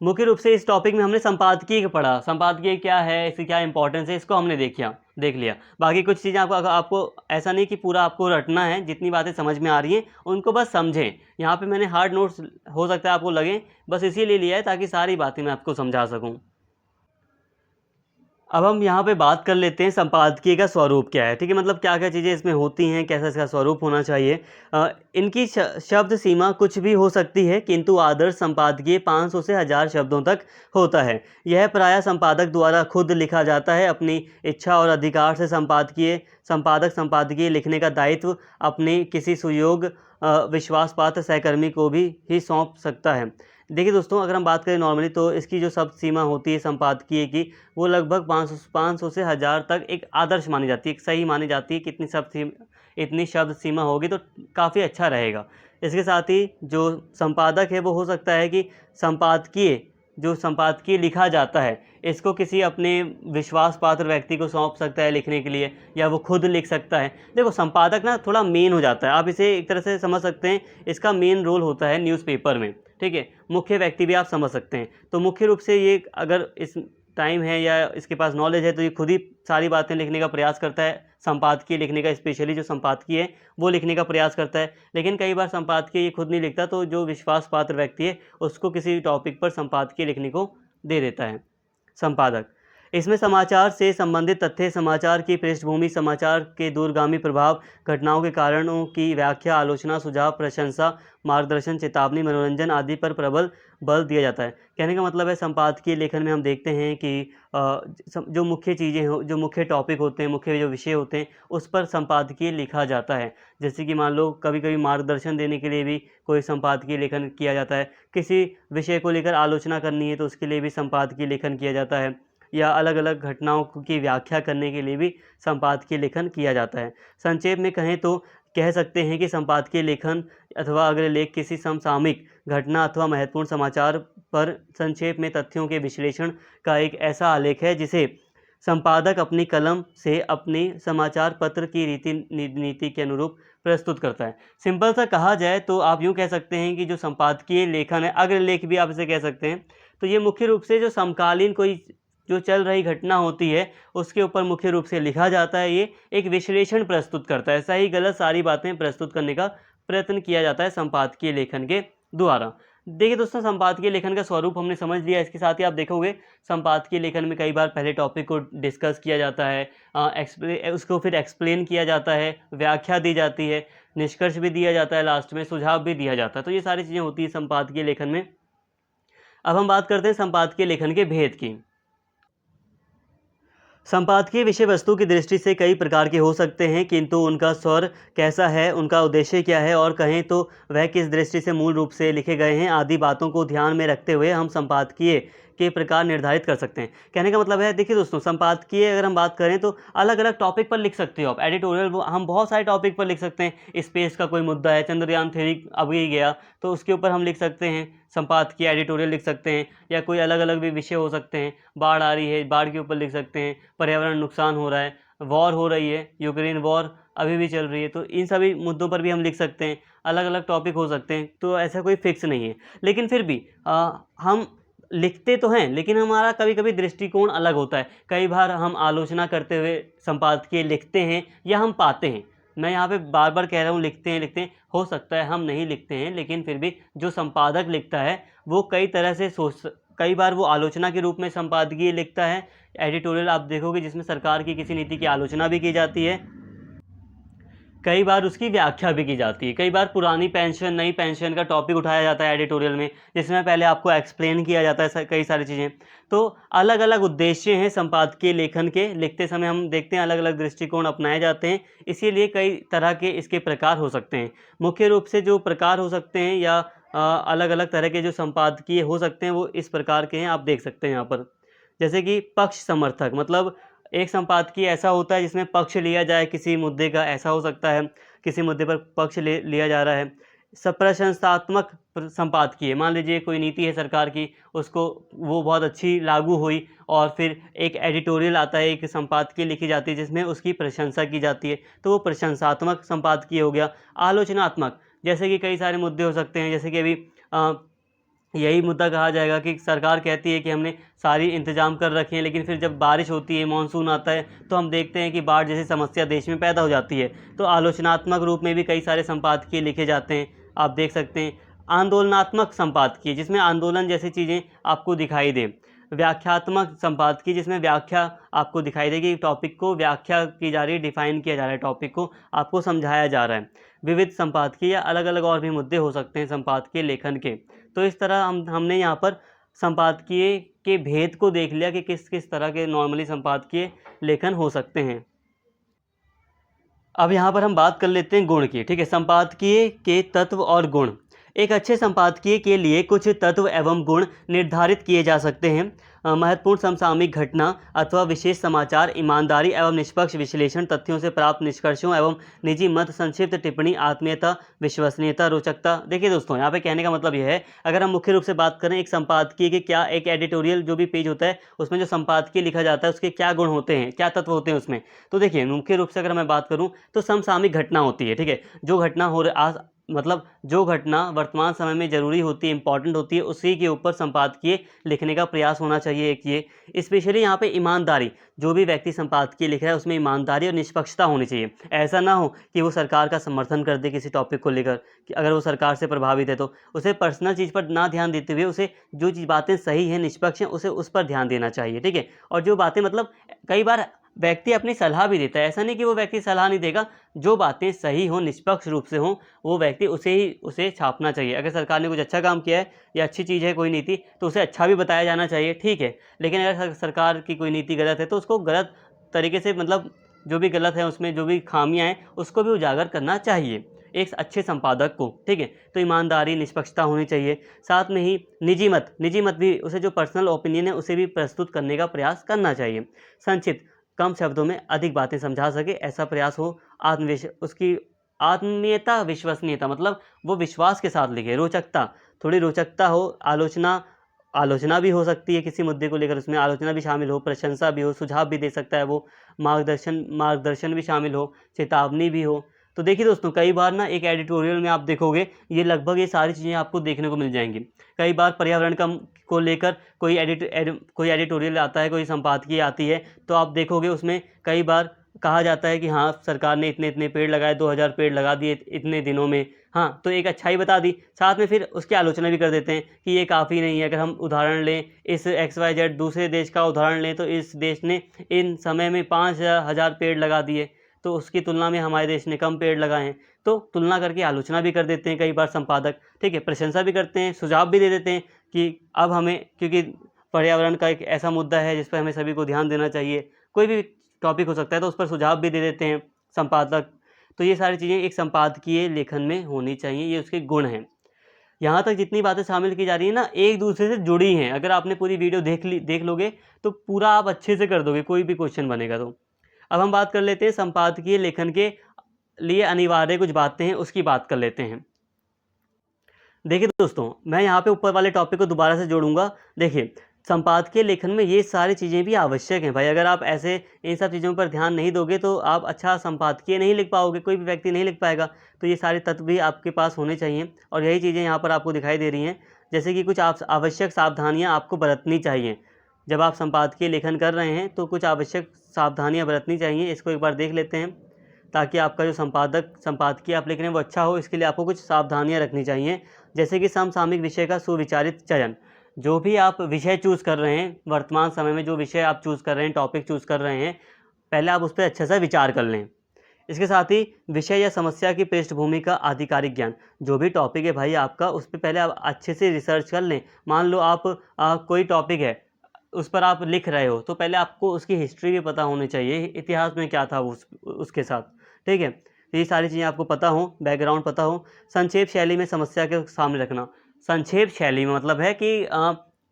A: मुख्य रूप से इस टॉपिक में हमने संपादकीय का पढ़ा, संपादकीय क्या है, इसकी क्या इंपॉर्टेंस है, इसको हमने देख लिया। बाकी कुछ चीज़ें आपको ऐसा नहीं कि पूरा आपको रटना है, जितनी बातें समझ में आ रही हैं उनको बस समझें। यहाँ पे मैंने हार्ड नोट्स हो सकता है आपको लगे, बस इसीलिए लिया है ताकि सारी बातें मैं आपको समझा सकूँ। अब हम यहाँ पे बात कर लेते हैं संपादकीय का स्वरूप क्या है। ठीक है, मतलब क्या क्या चीज़ें इसमें होती हैं, कैसा इसका स्वरूप होना चाहिए। इनकी शब्द सीमा कुछ भी हो सकती है, किंतु आदर्श संपादकीय 500 से 1000 शब्दों तक होता है। यह प्रायः संपादक द्वारा खुद लिखा जाता है। अपनी इच्छा और अधिकार से संपादक संपादकीय लिखने का दायित्व अपने किसी सुयोग्य विश्वासपात्र सहकर्मी को भी ही सौंप सकता है। देखिए दोस्तों, अगर हम बात करें नॉर्मली तो इसकी जो शब्द सीमा होती है संपादकीय की, वो लगभग 500 से 1000 तक एक आदर्श मानी जाती है, एक सही मानी जाती है कि इतनी शब्द सीमा होगी तो काफ़ी अच्छा रहेगा। इसके साथ ही जो संपादक है वो हो सकता है कि संपादकीय लिखा जाता है इसको किसी अपने विश्वास पात्र व्यक्ति को सौंप सकता है लिखने के लिए, या वो खुद लिख सकता है। देखो, संपादक ना थोड़ा मेन हो जाता है, आप इसे एक तरह से समझ सकते हैं, इसका मेन रोल होता है न्यूज़पेपर में। ठीक है, मुख्य व्यक्ति भी आप समझ सकते हैं। तो मुख्य रूप से ये, अगर इस टाइम है या इसके पास नॉलेज है तो ये खुद ही सारी बातें लिखने का प्रयास करता है, संपादकीय लिखने का, स्पेशली जो संपादकीय है वो लिखने का प्रयास करता है। लेकिन कई बार संपादकीय ये खुद नहीं लिखता, तो जो विश्वास पात्र व्यक्ति है उसको किसी टॉपिक पर संपादकीय लिखने को दे देता है संपादक। इसमें समाचार से संबंधित तथ्य, समाचार की पृष्ठभूमि, समाचार के दूरगामी प्रभाव, घटनाओं के कारणों की व्याख्या, आलोचना, सुझाव, प्रशंसा, मार्गदर्शन, चेतावनी, मनोरंजन आदि पर प्रबल बल दिया जाता है। कहने का मतलब है संपादकीय लेखन में हम देखते हैं कि जो मुख्य चीज़ें हो, जो मुख्य टॉपिक होते हैं, मुख्य जो विषय होते हैं, उस पर संपादकीय लिखा जाता है। जैसे कि मान लो कभी कभी मार्गदर्शन देने के लिए भी कोई संपादकीय लेखन किया जाता है, किसी विषय को लेकर आलोचना करनी है तो उसके लिए भी संपादकीय लेखन किया जाता है, या अलग अलग घटनाओं की व्याख्या करने के लिए भी संपादकीय लेखन किया जाता है। संक्षेप में कहें तो कह सकते हैं कि संपादकीय लेखन अथवा अग्रलेख किसी समसामयिक घटना अथवा महत्वपूर्ण समाचार पर संक्षेप में तथ्यों के विश्लेषण का एक ऐसा आलेख है जिसे संपादक अपनी कलम से अपनी समाचार पत्र की नीति के अनुरूप प्रस्तुत करता है। सिंपल सा कहा जाए तो आप यूँ कह सकते हैं कि जो संपादकीय लेखन है, अग्रलेख भी आप इसे कह सकते हैं, तो ये मुख्य रूप से जो समकालीन कोई जो चल रही घटना होती है उसके ऊपर मुख्य रूप से लिखा जाता है। ये एक विश्लेषण प्रस्तुत करता है, सही गलत सारी बातें प्रस्तुत करने का प्रयत्न किया जाता है संपादकीय लेखन के द्वारा। देखिए दोस्तों, संपादकीय लेखन का स्वरूप हमने समझ लिया। इसके साथ ही आप देखोगे संपादकीय लेखन में कई बार पहले टॉपिक को डिस्कस किया जाता है, उसको फिर एक्सप्लेन किया जाता है, व्याख्या दी जाती है, निष्कर्ष भी दिया जाता है, लास्ट में सुझाव भी दिया जाता है। तो ये सारी चीज़ें होती है संपादकीय लेखन में। अब हम बात करते हैं संपादकीय लेखन के भेद की। संपादकीय विषय वस्तु की दृष्टि से कई प्रकार के हो सकते हैं, किंतु उनका स्वर कैसा है, उनका उद्देश्य क्या है और कहें तो वह किस दृष्टि से मूल रूप से लिखे गए हैं आदि बातों को ध्यान में रखते हुए हम संपादकीय के प्रकार निर्धारित कर सकते हैं। कहने का मतलब है, देखिए दोस्तों, संपादकीय अगर हम बात करें तो अलग अलग टॉपिक पर लिख सकते हो आप। एडिटोरियल हम बहुत सारे टॉपिक पर लिख सकते हैं। स्पेस का कोई मुद्दा है, चंद्रयान 3 अभी गया तो उसके ऊपर हम लिख सकते हैं संपादकीय, एडिटोरियल लिख सकते हैं, या कोई अलग अलग भी विषय हो सकते हैं। बाढ़ आ रही है, बाढ़ के ऊपर लिख सकते हैं, पर्यावरण नुकसान हो रहा है, वॉर हो रही है, यूक्रेन वॉर अभी भी चल रही है, तो इन सभी मुद्दों पर भी हम लिख सकते हैं। अलग अलग टॉपिक हो सकते हैं, तो ऐसा कोई फिक्स नहीं है। लेकिन फिर भी हम लिखते तो हैं, लेकिन हमारा कभी कभी दृष्टिकोण अलग होता है। कई बार हम आलोचना करते हुए संपादकीय लिखते हैं या हम पाते हैं। मैं यहाँ पे बार बार कह रहा हूँ लिखते हैं, हो सकता है हम नहीं लिखते हैं, लेकिन फिर भी जो संपादक लिखता है वो कई तरह से कई बार वो आलोचना के रूप में संपादकीय लिखता है। एडिटोरियल आप देखोगे जिसमें सरकार की किसी नीति की आलोचना भी की जाती है, कई बार उसकी व्याख्या भी की जाती है। कई बार पुरानी पेंशन नई पेंशन का टॉपिक उठाया जाता है एडिटोरियल में, जिसमें पहले आपको एक्सप्लेन किया जाता है कई सारी चीज़ें। तो अलग अलग उद्देश्य हैं संपादकीय लेखन के। लिखते समय हम देखते हैं अलग अलग दृष्टिकोण अपनाए जाते हैं, इसीलिए कई तरह के इसके प्रकार हो सकते हैं। मुख्य रूप से जो प्रकार हो सकते हैं या अलग अलग तरह के जो संपादकीय हो सकते हैं वो इस प्रकार के हैं, आप देख सकते हैं यहाँ पर। जैसे कि पक्ष समर्थक, मतलब एक संपादकीय ऐसा होता है जिसमें पक्ष लिया जाए किसी मुद्दे का, ऐसा हो सकता है किसी मुद्दे पर पक्ष लिया जा रहा है। प्रशंसात्मक संपादकीय, मान लीजिए कोई नीति है सरकार की, उसको वो बहुत अच्छी लागू हुई और फिर एक एडिटोरियल आता है, एक संपादकीय लिखी जाती है जिसमें उसकी प्रशंसा की जाती है, तो वो प्रशंसात्मक संपादकीय हो गया। आलोचनात्मक, जैसे कि कई सारे मुद्दे हो सकते हैं, जैसे कि अभी यही मुद्दा कहा जाएगा कि सरकार कहती है कि हमने सारी इंतजाम कर रखे हैं, लेकिन फिर जब बारिश होती है, मानसून आता है, तो हम देखते हैं कि बाढ़ जैसी समस्या देश में पैदा हो जाती है। तो आलोचनात्मक रूप में भी कई सारे संपादकीय लिखे जाते हैं, आप देख सकते हैं। आंदोलनात्मक संपादकीय, जिसमें आंदोलन जैसी चीज़ें आपको दिखाई दें। व्याख्यात्मक संपादकीय, जिसमें व्याख्या आपको दिखाई देगी, टॉपिक को व्याख्या की जा रही है, डिफाइन किया जा रहा है, टॉपिक को आपको समझाया जा रहा है। विविध संपादकीय या अलग अलग और भी मुद्दे हो सकते हैं संपादकीय लेखन के। तो इस तरह हमने यहाँ पर संपादकीय के भेद को देख लिया कि किस किस तरह के नॉर्मली संपादकीय लेखन हो सकते हैं। अब यहाँ पर हम बात कर लेते हैं गुण की, ठीक है। संपादकीय के तत्व और गुण। एक अच्छे संपादकीय के लिए कुछ तत्व एवं गुण निर्धारित किए जा सकते हैं। महत्वपूर्ण समसामयिक घटना अथवा विशेष समाचार, ईमानदारी एवं निष्पक्ष विश्लेषण, तथ्यों से प्राप्त निष्कर्षों एवं निजी मत, संक्षिप्त टिप्पणी, आत्मीयता, विश्वसनीयता, रोचकता। देखिए दोस्तों, यहाँ पे कहने का मतलब यह है, अगर हम मुख्य रूप से बात करें एक संपादकीय के, क्या एक एडिटोरियल जो भी पेज होता है उसमें जो संपादकीय लिखा जाता है उसके क्या गुण होते हैं, क्या तत्व होते हैं उसमें, तो देखिए मुख्य रूप से अगर मैं बात करूँ तो समसामयिक घटना होती है, ठीक है। जो घटना मतलब जो घटना वर्तमान समय में ज़रूरी होती है, इम्पॉर्टेंट होती है, उसी के ऊपर संपादकीय लिखने का प्रयास होना चाहिए एक ये। स्पेशली यहाँ पे ईमानदारी, जो भी व्यक्ति संपादकीय लिख रहा है उसमें ईमानदारी और निष्पक्षता होनी चाहिए। ऐसा ना हो कि वो सरकार का समर्थन कर दे किसी टॉपिक को लेकर, कि अगर वो सरकार से प्रभावित है तो उसे पर्सनल चीज़ पर ना ध्यान देते हुए उसे जो चीज़ बातें सही हैं, निष्पक्ष हैं, उसे उस पर ध्यान देना चाहिए, ठीक है। और जो बातें मतलब कई बार व्यक्ति अपनी सलाह भी देता है, ऐसा नहीं कि वो व्यक्ति सलाह नहीं देगा, जो बातें सही हों, निष्पक्ष रूप से हों, वो व्यक्ति उसे छापना चाहिए। अगर सरकार ने कुछ अच्छा काम किया है या अच्छी चीज़ है कोई नीति, तो उसे अच्छा भी बताया जाना चाहिए, ठीक है। लेकिन अगर सरकार की कोई नीति गलत है तो उसको गलत तरीके से, मतलब जो भी गलत है उसमें जो भी खामियां हैं उसको भी उजागर करना चाहिए एक अच्छे संपादक को, ठीक है। तो ईमानदारी, निष्पक्षता होनी चाहिए। साथ में ही निजी मत भी, उसे जो पर्सनल ओपिनियन है उसे भी प्रस्तुत करने का प्रयास करना चाहिए। संक्षिप्त, कम शब्दों में अधिक बातें समझा सके, ऐसा प्रयास हो। उसकी आत्मीयता, विश्वसनीयता, मतलब वो विश्वास के साथ लिखे। रोचकता, थोड़ी रोचकता हो। आलोचना भी हो सकती है किसी मुद्दे को लेकर, उसमें आलोचना भी शामिल हो, प्रशंसा भी हो, सुझाव भी दे सकता है वो, मार्गदर्शन भी शामिल हो, चेतावनी भी हो। तो देखिए दोस्तों, कई बार ना एक एडिटोरियल में आप देखोगे ये लगभग ये सारी चीज़ें आपको देखने को मिल जाएंगी। कई बार पर्यावरण को लेकर कोई एडिटोरियल आता है, कोई संपादकीय आती है, तो आप देखोगे उसमें कई बार कहा जाता है कि हाँ, सरकार ने इतने इतने पेड़ लगाए, 2000 पेड़ लगा दिए इतने दिनों में। हाँ, तो एक अच्छाई बता दी, साथ में फिर उसकी आलोचना भी कर देते हैं कि ये काफ़ी नहीं है। अगर हम उदाहरण लें, इस XYZ दूसरे देश का उदाहरण लें, तो इस देश ने इन समय में 5000 पेड़ लगा दिए, तो उसकी तुलना में हमारे देश ने कम पेड़ लगाए हैं। तो तुलना करके आलोचना भी कर देते हैं कई बार संपादक, ठीक है। प्रशंसा भी करते हैं, सुझाव भी दे देते हैं कि अब हमें, क्योंकि पर्यावरण का एक ऐसा मुद्दा है जिस पर हमें सभी को ध्यान देना चाहिए, कोई भी टॉपिक हो सकता है, तो उस पर सुझाव भी दे देते हैं संपादक। तो ये सारी चीज़ें एक संपादकीय लेखन में होनी चाहिए, ये उसके गुण हैं। यहाँ तक जितनी बातें शामिल की जा रही है ना, एक दूसरे से जुड़ी हैं। अगर आपने पूरी वीडियो देख लोगे तो पूरा आप अच्छे से कर दोगे, कोई भी क्वेश्चन बनेगा तो। अब हम बात कर लेते हैं संपादकीय लेखन के लिए अनिवार्य कुछ बातें हैं, उसकी बात कर लेते हैं। देखिए दोस्तों, मैं यहाँ पे ऊपर वाले टॉपिक को दोबारा से जोड़ूंगा। देखिए, संपादकीय लेखन में ये सारी चीज़ें भी आवश्यक हैं भाई। अगर आप ऐसे इन सब चीज़ों पर ध्यान नहीं दोगे तो आप अच्छा संपादकीय नहीं लिख पाओगे, कोई भी व्यक्ति नहीं लिख पाएगा। तो ये सारे तत्व भी आपके पास होने चाहिए, और यही चीज़ें यहाँ पर आपको दिखाई दे रही हैं। जैसे कि कुछ आवश्यक सावधानियाँ आपको बरतनी चाहिए। जब आप संपादकीय लेखन कर रहे हैं तो कुछ आवश्यक सावधानियाँ बरतनी चाहिए, इसको एक बार देख लेते हैं, ताकि आपका जो संपादकीय आप लिख रहे हैं वो अच्छा हो। इसके लिए आपको कुछ सावधानियाँ रखनी चाहिए, जैसे कि समसामयिक विषय का सुविचारित चयन। जो भी आप विषय चूज़ कर रहे हैं, वर्तमान समय में जो विषय आप चूज़ कर रहे हैं, टॉपिक चूज़ कर रहे हैं, पहले आप उस पर अच्छे से विचार कर लें। इसके साथ ही विषय या समस्या की पृष्ठभूमि का आधिकारिक ज्ञान। जो भी टॉपिक है भाई आपका, उस पर पहले आप अच्छे से रिसर्च कर लें। मान लो आप कोई टॉपिक है, उस पर आप लिख रहे हो, तो पहले आपको उसकी हिस्ट्री भी पता होनी चाहिए, इतिहास में क्या था उसके साथ, ठीक है। तो ये सारी चीज़ें आपको पता हो, बैकग्राउंड पता हो। संक्षेप शैली में समस्या के सामने रखना। संक्षेप शैली में मतलब है कि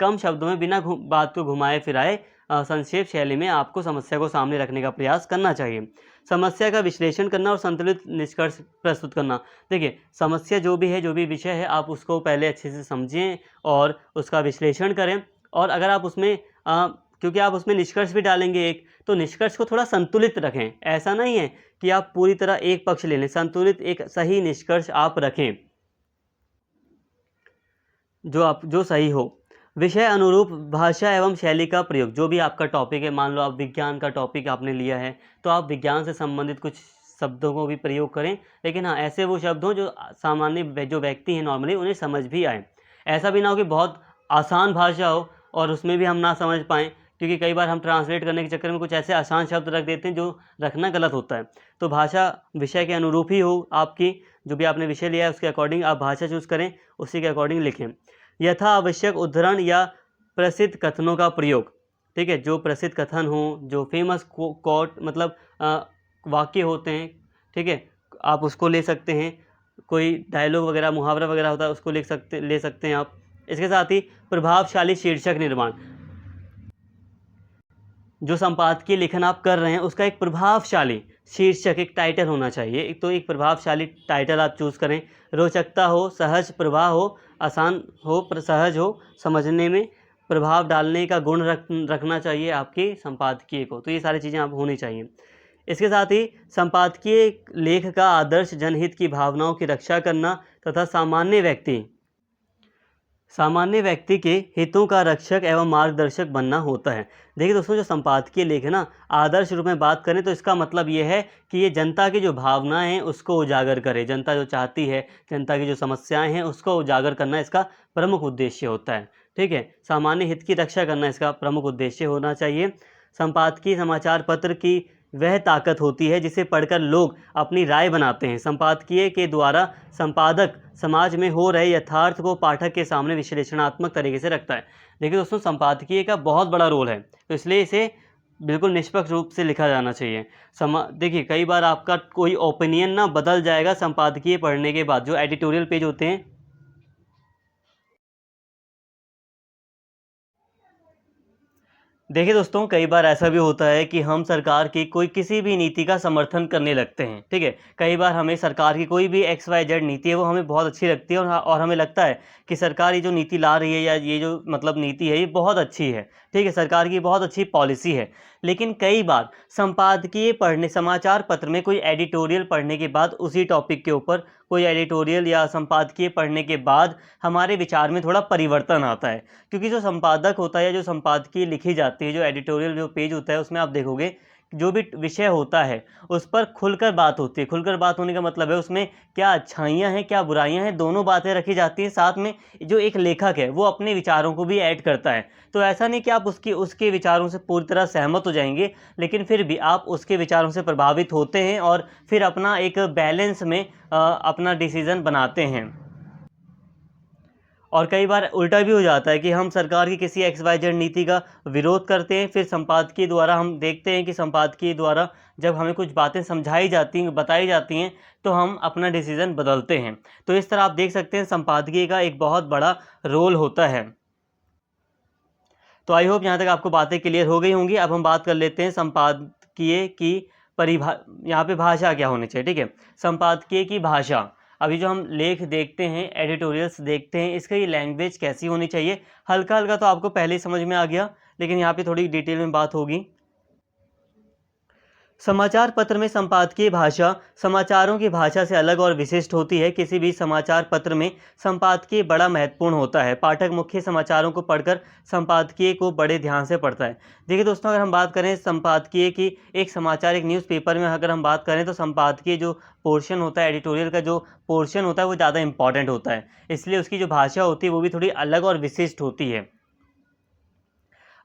A: कम शब्दों में बिना बात को घुमाए फिराए संक्षेप शैली में आपको समस्या को सामने रखने का प्रयास करना चाहिए। समस्या का विश्लेषण करना और संतुलित निष्कर्ष प्रस्तुत करना। देखिए, समस्या जो भी है, जो भी विषय है, आप उसको पहले अच्छे से समझें और उसका विश्लेषण करें। और अगर आप उसमें क्योंकि आप उसमें निष्कर्ष भी डालेंगे एक, तो निष्कर्ष को थोड़ा संतुलित रखें। ऐसा नहीं है कि आप पूरी तरह एक पक्ष ले लें, संतुलित एक सही निष्कर्ष आप रखें जो सही हो। विषय अनुरूप भाषा एवं शैली का प्रयोग। जो भी आपका टॉपिक है, मान लो आप विज्ञान का टॉपिक आपने लिया है, तो आप विज्ञान से संबंधित कुछ शब्दों को भी प्रयोग करें, लेकिन हाँ, ऐसे वो शब्द हों जो सामान्य जो व्यक्ति हैं नॉर्मली उन्हें समझ भी आए। ऐसा भी ना हो कि बहुत आसान भाषा हो और उसमें भी हम ना समझ पाएँ, क्योंकि कई बार हम ट्रांसलेट करने के चक्कर में कुछ ऐसे आसान शब्द रख देते हैं जो रखना गलत होता है। तो भाषा विषय के अनुरूप ही हो आपकी, जो भी आपने विषय लिया है उसके अकॉर्डिंग आप भाषा चूज़ करें, उसी के अकॉर्डिंग लिखें। यथा आवश्यक उद्धरण या प्रसिद्ध कथनों का प्रयोग, ठीक है। जो प्रसिद्ध कथन हो, जो फेमस कोट मतलब वाक्य होते हैं, ठीक है, आप उसको ले सकते हैं। कोई डायलॉग वगैरह, मुहावरा वगैरह होता है, उसको ले सकते हैं आप। इसके साथ ही प्रभावशाली शीर्षक निर्माण। जो संपादकीय लेखन आप कर रहे हैं उसका एक प्रभावशाली शीर्षक, एक टाइटल होना चाहिए। एक प्रभावशाली टाइटल आप चूज़ करें। रोचकता हो, सहज प्रवाह हो, आसान हो, सहज हो समझने में, प्रभाव डालने का गुण रखना चाहिए आपके संपादकीय को। तो ये सारी चीज़ें आप होनी चाहिए। इसके साथ ही संपादकीय लेख का आदर्श जनहित की भावनाओं की रक्षा करना तथा सामान्य व्यक्ति के हितों का रक्षक एवं मार्गदर्शक बनना होता है। देखिए दोस्तों, जो संपादकीय लेख है ना, आदर्श रूप में बात करें तो इसका मतलब ये है कि ये जनता की जो भावनाएं हैं उसको उजागर करे। जनता जो चाहती है, जनता की जो समस्याएं हैं उसको उजागर करना इसका प्रमुख उद्देश्य होता है। ठीक है, सामान्य हित की रक्षा करना इसका प्रमुख उद्देश्य होना चाहिए। संपादकीय समाचार पत्र की वह ताकत होती है जिसे पढ़कर लोग अपनी राय बनाते हैं। संपादकीय के द्वारा संपादक समाज में हो रहे यथार्थ को पाठक के सामने विश्लेषणात्मक तरीके से रखता है। देखिए दोस्तों, संपादकीय का बहुत बड़ा रोल है, तो इसलिए इसे बिल्कुल निष्पक्ष रूप से लिखा जाना चाहिए। देखिए, कई बार आपका कोई ओपिनियन ना बदल जाएगा संपादकीय पढ़ने के बाद। जो एडिटोरियल पेज होते हैं, देखिए दोस्तों, कई बार ऐसा भी होता है कि हम सरकार की किसी भी नीति का समर्थन करने लगते हैं। ठीक है, कई बार हमें सरकार की कोई भी XYZ नीति है वो हमें बहुत अच्छी लगती है और हमें लगता है कि सरकार ये जो नीति ला रही है या ये जो मतलब नीति है ये बहुत अच्छी है। ठीक है, सरकार की बहुत अच्छी पॉलिसी है। लेकिन कई बार संपादकीय पढ़ने, समाचार पत्र में कोई एडिटोरियल पढ़ने के बाद, उसी टॉपिक के ऊपर कोई एडिटोरियल या संपादकीय पढ़ने के बाद हमारे विचार में थोड़ा परिवर्तन आता है। क्योंकि जो संपादक होता है या जो संपादकीय लिखी जाती है, जो एडिटोरियल जो पेज होता है, उसमें आप देखोगे जो भी विषय होता है उस पर खुलकर बात होती है। खुलकर बात होने का मतलब है उसमें क्या अच्छाइयाँ हैं, क्या बुराइयाँ हैं, दोनों बातें रखी जाती हैं। साथ में जो एक लेखक है वो अपने विचारों को भी ऐड करता है। तो ऐसा नहीं कि आप उसके विचारों से पूरी तरह सहमत हो जाएंगे, लेकिन फिर भी आप उसके विचारों से प्रभावित होते हैं और फिर अपना एक बैलेंस में अपना डिसीज़न बनाते हैं। और कई बार उल्टा भी हो जाता है कि हम सरकार की किसी XYZ नीति का विरोध करते हैं, फिर संपादकीय द्वारा हम देखते हैं कि संपादकीय द्वारा जब हमें कुछ बातें समझाई जाती हैं, बताई जाती हैं, तो हम अपना डिसीज़न बदलते हैं। तो इस तरह आप देख सकते हैं संपादकीय का एक बहुत बड़ा रोल होता है। तो आई होप यहाँ तक आपको बातें क्लियर हो गई होंगी। अब हम बात कर लेते हैं संपादकीय की यहाँ पे भाषा क्या होनी चाहिए। ठीक है, संपादकीय की भाषा, अभी जो हम लेख देखते हैं, एडिटोरियल्स देखते हैं, इसकी लैंग्वेज कैसी होनी चाहिए, हल्का हल्का तो आपको पहले ही समझ में आ गया, लेकिन यहाँ पे थोड़ी डिटेल में बात होगी। समाचार पत्र में संपादकीय भाषा समाचारों की भाषा से अलग और विशिष्ट होती है। किसी भी समाचार पत्र में संपादकीय बड़ा महत्वपूर्ण होता है। पाठक मुख्य समाचारों को पढ़कर संपादकीय को बड़े ध्यान से पढ़ता है। देखिए दोस्तों, अगर हम बात करें संपादकीय की, एक न्यूज़पेपर में अगर हम बात करें तो संपादकीय जो पोर्शन होता है, एडिटोरियल का जो पोर्शन होता है वो ज़्यादा इंपॉर्टेंट होता है। इसलिए उसकी जो भाषा होती है वो भी थोड़ी अलग और विशिष्ट होती है।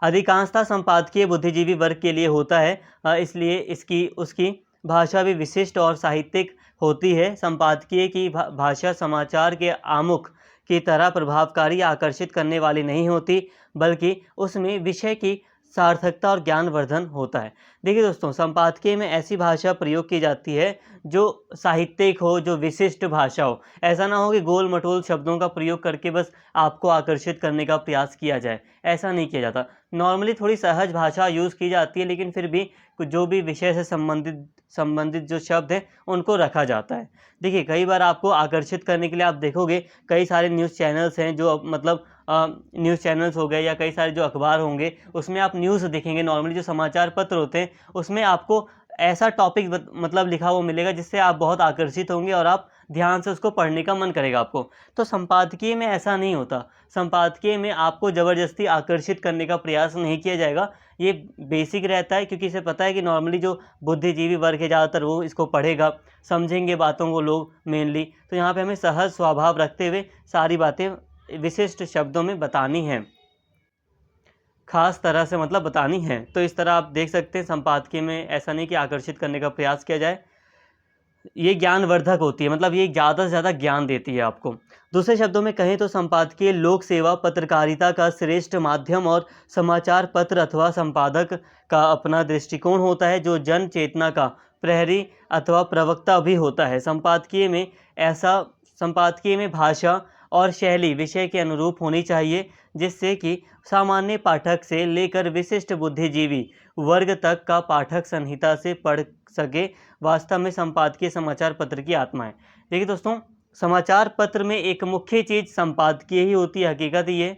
A: अधिकांशतः संपादकीय बुद्धिजीवी वर्ग के लिए होता है, इसलिए उसकी भाषा भी विशिष्ट और साहित्यिक होती है। संपादकीय की भाषा समाचार के आमुख की तरह प्रभावकारी या आकर्षित करने वाली नहीं होती, बल्कि उसमें विषय की सार्थकता और ज्ञानवर्धन होता है। देखिए दोस्तों, संपादकीय में ऐसी भाषा प्रयोग की जाती है जो साहित्यिक हो, जो विशिष्ट भाषा हो। ऐसा ना हो कि गोल मटोल शब्दों का प्रयोग करके बस आपको आकर्षित करने का प्रयास किया जाए, ऐसा नहीं किया जाता। नॉर्मली थोड़ी सहज भाषा यूज़ की जाती है, लेकिन फिर भी जो भी विषय से संबंधित जो शब्द हैं उनको रखा जाता है। देखिए, कई बार आपको आकर्षित करने के लिए आप देखोगे कई सारे न्यूज़ चैनल्स हैं, जो मतलब न्यूज़ चैनल्स हो गए या कई सारे जो अखबार होंगे, उसमें आप न्यूज़ देखेंगे। नॉर्मली जो समाचार पत्र होते हैं उसमें आपको ऐसा टॉपिक मतलब लिखा हुआ मिलेगा जिससे आप बहुत आकर्षित होंगे और आप ध्यान से उसको पढ़ने का मन करेगा आपको। तो संपादकीय में ऐसा नहीं होता। संपादकीय में आपको ज़बरदस्ती आकर्षित करने का प्रयास नहीं किया जाएगा। ये बेसिक रहता है, क्योंकि इसे पता है कि नॉर्मली जो बुद्धिजीवी वर्ग है ज़्यादातर वो इसको पढ़ेगा, समझेंगे बातों को लोग मेनली। तो यहाँ पे हमें सहज स्वभाव रखते हुए सारी बातें विशिष्ट शब्दों में बतानी हैं, खास तरह से मतलब बतानी है। तो इस तरह आप देख सकते हैं संपादकीय में ऐसा नहीं कि आकर्षित करने का प्रयास किया जाए। ये ज्ञानवर्धक होती है, मतलब ये ज़्यादा से ज़्यादा ज्ञान देती है आपको। दूसरे शब्दों में कहें तो संपादकीय लोक सेवा पत्रकारिता का श्रेष्ठ माध्यम और समाचार पत्र अथवा संपादक का अपना दृष्टिकोण होता है, जो जन चेतना का प्रहरी अथवा प्रवक्ता भी होता है। संपादकीय में भाषा और शैली विषय के अनुरूप होनी चाहिए, जिससे कि सामान्य पाठक से लेकर विशिष्ट बुद्धिजीवी वर्ग तक का पाठक संहिता से पढ़ सके। वास्तव में संपादकीय समाचार पत्र की आत्मा है। देखिए दोस्तों, समाचार पत्र में एक मुख्य चीज़ संपादकीय ही होती है। हकीकत ये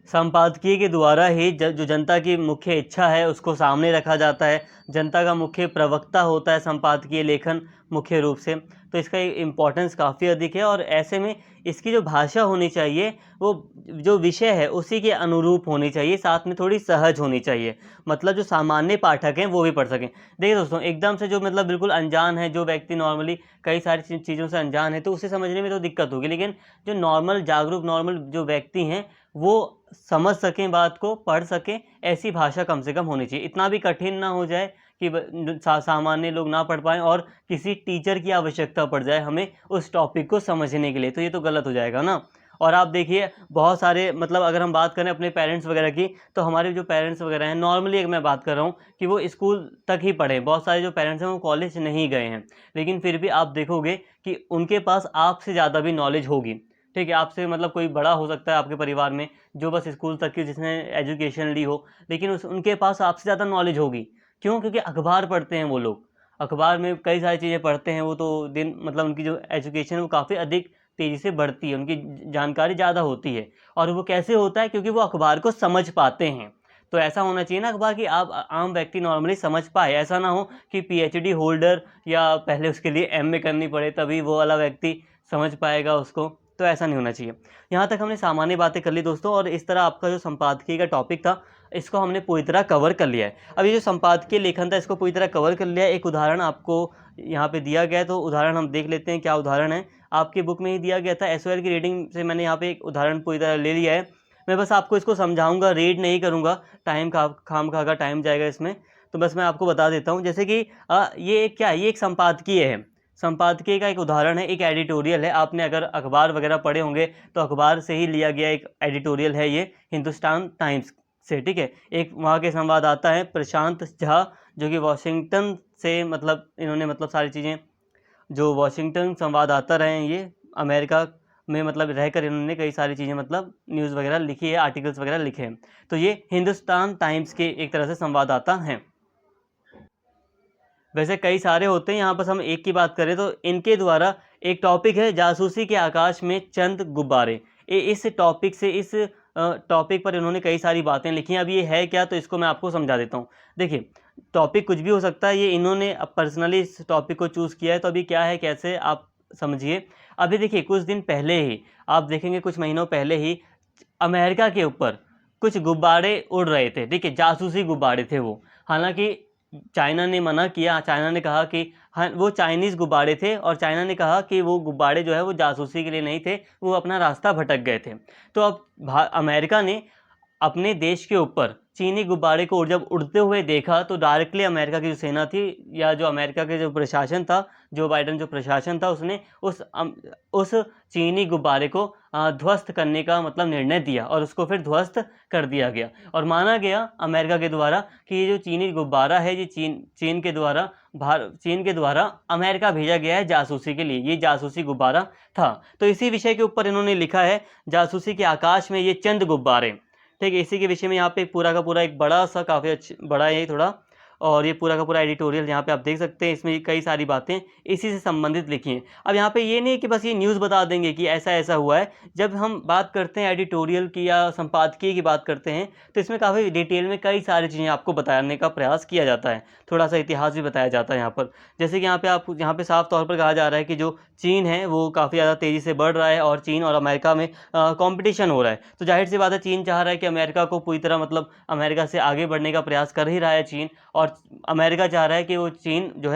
A: संपादकीय के द्वारा ही जो जनता की मुख्य इच्छा है उसको सामने रखा जाता है। जनता का मुख्य प्रवक्ता होता है संपादकीय लेखन मुख्य रूप से। तो इसका इम्पोर्टेंस काफ़ी अधिक है और ऐसे में इसकी जो भाषा होनी चाहिए वो जो विषय है उसी के अनुरूप होनी चाहिए, साथ में थोड़ी सहज होनी चाहिए, मतलब जो सामान्य पाठक हैं वो भी पढ़ सकें। देखिए दोस्तों, एकदम से जो मतलब बिल्कुल अनजान है, जो व्यक्ति नॉर्मली कई सारी चीज़ों से अनजान है, तो उसे समझने में तो दिक्कत होगी, लेकिन जो नॉर्मल जागरूक नॉर्मल जो व्यक्ति हैं वो समझ सकें, बात को पढ़ सकें, ऐसी भाषा कम से कम होनी चाहिए। इतना भी कठिन ना हो जाए कि सामान्य लोग ना पढ़ पाएँ और किसी टीचर की आवश्यकता पड़ जाए हमें उस टॉपिक को समझने के लिए, तो ये तो गलत हो जाएगा ना। और आप देखिए बहुत सारे मतलब अगर हम बात करें अपने पेरेंट्स वगैरह की, तो हमारे जो पेरेंट्स वगैरह हैं, नॉर्मली मैं बात कर रहा हूँ कि वो स्कूल तक ही पढ़े। बहुत सारे जो पेरेंट्स हैं वो कॉलेज नहीं गए हैं, लेकिन फिर भी आप देखोगे कि उनके पास आपसे ज़्यादा भी नॉलेज होगी। ठीक है, आपसे मतलब कोई बड़ा हो सकता है आपके परिवार में जो बस स्कूल तक की जिसने एजुकेशन ली हो, लेकिन उनके पास आपसे ज़्यादा नॉलेज होगी। क्यों? क्योंकि अखबार पढ़ते हैं वो लोग। अखबार में कई सारी चीज़ें पढ़ते हैं वो, तो दिन मतलब उनकी जो एजुकेशन है वो काफ़ी अधिक तेज़ी से बढ़ती है, उनकी जानकारी ज़्यादा होती है। और वो कैसे होता है? क्योंकि वो अखबार को समझ पाते हैं। तो ऐसा होना चाहिए ना अखबार कि आप आम व्यक्ति नॉर्मली समझ पाए। ऐसा ना हो कि पीएचडी होल्डर या पहले उसके लिए एमए करनी पड़े तभी वो वाला व्यक्ति समझ पाएगा उसको, तो ऐसा नहीं होना चाहिए। यहाँ तक हमने सामान्य बातें कर ली दोस्तों, और इस तरह आपका जो संपादकीय का टॉपिक था इसको हमने पूरी तरह कवर कर लिया है। अब ये जो संपादकीय लेखन था इसको पूरी तरह कवर कर लिया है। एक उदाहरण आपको यहाँ पे दिया गया है, तो उदाहरण हम देख लेते हैं क्या उदाहरण है। आपकी बुक में ही दिया गया था, एसओएल की रीडिंग से मैंने यहाँ पे एक उदाहरण पूरी तरह ले लिया है। मैं बस आपको इसको समझाऊंगा, रीड नहीं करूँगा, टाइम खामखा का टाइम जाएगा इसमें। तो बस मैं आपको बता देता हूँ, जैसे कि ये क्या है, ये एक संपादकीय है। संपादकीय का एक उदाहरण है, एक एडिटोरियल है। आपने अगर अखबार वगैरह पढ़े होंगे तो अखबार से ही लिया गया एक एडिटोरियल है ये, हिंदुस्तान टाइम्स से। ठीक है, एक वहाँ के संवाददाता हैं प्रशांत झा, जो कि वॉशिंगटन से मतलब इन्होंने मतलब सारी चीज़ें, जो वॉशिंगटन संवाददाता रहे हैं ये अमेरिका में, मतलब रहकर इन्होंने कई सारी चीज़ें मतलब न्यूज़ वगैरह लिखी है, आर्टिकल्स वगैरह लिखे हैं। तो ये हिंदुस्तान टाइम्स के एक तरह से संवाददाता हैं। वैसे कई सारे होते हैं, यहाँ बस हम एक की बात करें तो इनके द्वारा एक टॉपिक है जासूसी के आकाश में चंद गुब्बारे। इस टॉपिक से इस टॉपिक पर इन्होंने कई सारी बातें लिखी हैं। अब ये है क्या, तो इसको मैं आपको समझा देता हूँ। देखिए, टॉपिक कुछ भी हो सकता है, ये इन्होंने पर्सनली इस टॉपिक को चूज़ किया है, तो अभी क्या है कैसे आप समझिए। अभी देखिए कुछ दिन पहले ही आप देखेंगे, कुछ महीनों पहले ही अमेरिका के ऊपर कुछ गुब्बारे उड़ रहे थे। ठीक है, जासूसी गुब्बारे थे वो। हालांकि चाइना ने मना किया, चाइना ने कहा कि हाँ वो चाइनीज़ गुब्बारे थे, और चाइना ने कहा कि वो गुब्बारे जो है वो जासूसी के लिए नहीं थे, वो अपना रास्ता भटक गए थे। तो अब अमेरिका ने अपने देश के ऊपर चीनी गुब्बारे को जब उड़ते हुए देखा, तो डायरेक्टली अमेरिका की जो सेना थी या जो अमेरिका के जो प्रशासन था, जो बाइडन जो प्रशासन था, उसने उस चीनी गुब्बारे को ध्वस्त करने का मतलब निर्णय दिया, और उसको फिर ध्वस्त कर दिया गया। और माना गया अमेरिका के द्वारा कि ये जो चीनी गुब्बारा है ये चीन के द्वारा अमेरिका भेजा गया है जासूसी के लिए, ये जासूसी गुब्बारा था। तो इसी विषय के ऊपर इन्होंने लिखा है, जासूसी के आकाश में ये चंद गुब्बारे। ठीक है, इसी के विषय में यहाँ पे पूरा का पूरा एक बड़ा सा, काफ़ी बड़ा है थोड़ा, और ये पूरा का पूरा एडिटोरियल यहाँ पे आप देख सकते हैं। इसमें कई सारी बातें इसी से संबंधित लिखी हैं। अब यहाँ पे ये नहीं कि बस ये न्यूज़ बता देंगे कि ऐसा ऐसा हुआ है। जब हम बात करते हैं एडिटोरियल की या संपादकीय की बात करते हैं, तो इसमें काफ़ी डिटेल में कई सारी चीज़ें आपको बताने का प्रयास किया जाता है, थोड़ा सा इतिहास भी बताया जाता है यहाँ पर। जैसे कि यहाँ पे साफ तौर पर कहा जा रहा है कि जो चीन है वो काफ़ी ज़्यादा तेज़ी से बढ़ रहा है, और चीन और अमेरिका में कंपटीशन हो रहा है। तो जाहिर सी बात है, चीन चाह रहा है कि अमेरिका को पूरी तरह मतलब अमेरिका से आगे बढ़ने का प्रयास कर ही रहा है चीन, और अमेरिका चाह रहा है कि वो चीन जो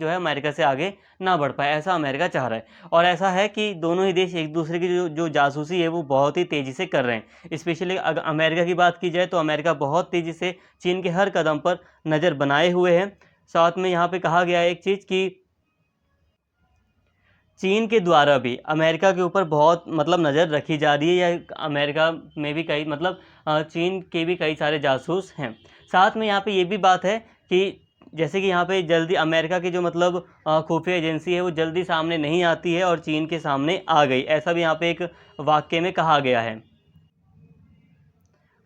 A: है अमेरिका से आगे ना बढ़ पाए, ऐसा अमेरिका चाह रहा है। और ऐसा है कि दोनों ही देश एक दूसरे की जो जासूसी है वो बहुत ही तेज़ी से कर रहे हैं। स्पेशली अगर अमेरिका की बात की जाए तो अमेरिका बहुत तेज़ी से चीन के हर कदम पर नज़र बनाए हुए है। साथ में यहाँ पे कहा गया है एक चीज़ कि चीन के द्वारा भी अमेरिका के ऊपर बहुत मतलब नज़र रखी जा रही है, या अमेरिका में भी कई मतलब चीन के भी कई सारे जासूस हैं। साथ में यहाँ पे ये भी बात है कि जैसे कि यहाँ पे जल्दी अमेरिका की जो मतलब खुफिया एजेंसी है वो जल्दी सामने नहीं आती है, और चीन के सामने आ गई, ऐसा भी यहाँ पे एक वाक्य में कहा गया है।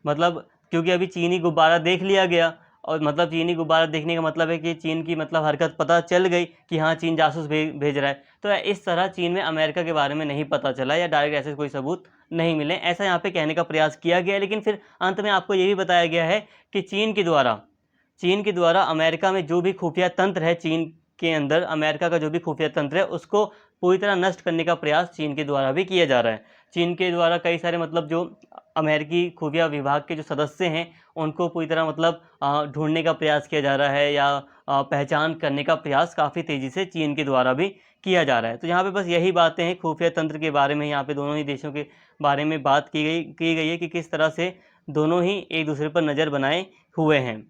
A: मतलब क्योंकि अभी चीनी गुब्बारा देख लिया गया, और मतलब चीनी गुब्बारा देखने का मतलब है कि चीन की मतलब हरकत पता चल गई कि हाँ चीन जासूस भेज रहा है। तो इस तरह चीन में अमेरिका के बारे में नहीं पता चला या डायरेक्ट ऐसे कोई सबूत नहीं मिले, ऐसा यहाँ पे कहने का प्रयास किया गया। लेकिन फिर अंत में आपको ये भी बताया गया है कि चीन के द्वारा अमेरिका में जो भी खुफिया तंत्र है, चीन के अंदर अमेरिका का जो भी खुफिया तंत्र है उसको पूरी तरह नष्ट करने का प्रयास चीन के द्वारा भी किया जा रहा है। चीन के द्वारा कई सारे मतलब जो अमेरिकी खुफिया विभाग के जो सदस्य हैं उनको पूरी तरह मतलब ढूंढने का प्रयास किया जा रहा है या पहचान करने का प्रयास काफ़ी तेज़ी से चीन के द्वारा भी किया जा रहा है। तो यहाँ पे बस यही बातें हैं खुफिया तंत्र के बारे में, यहाँ पे दोनों ही देशों के बारे में बात की गई है कि किस तरह से दोनों ही एक दूसरे पर नज़र बनाए हुए हैं।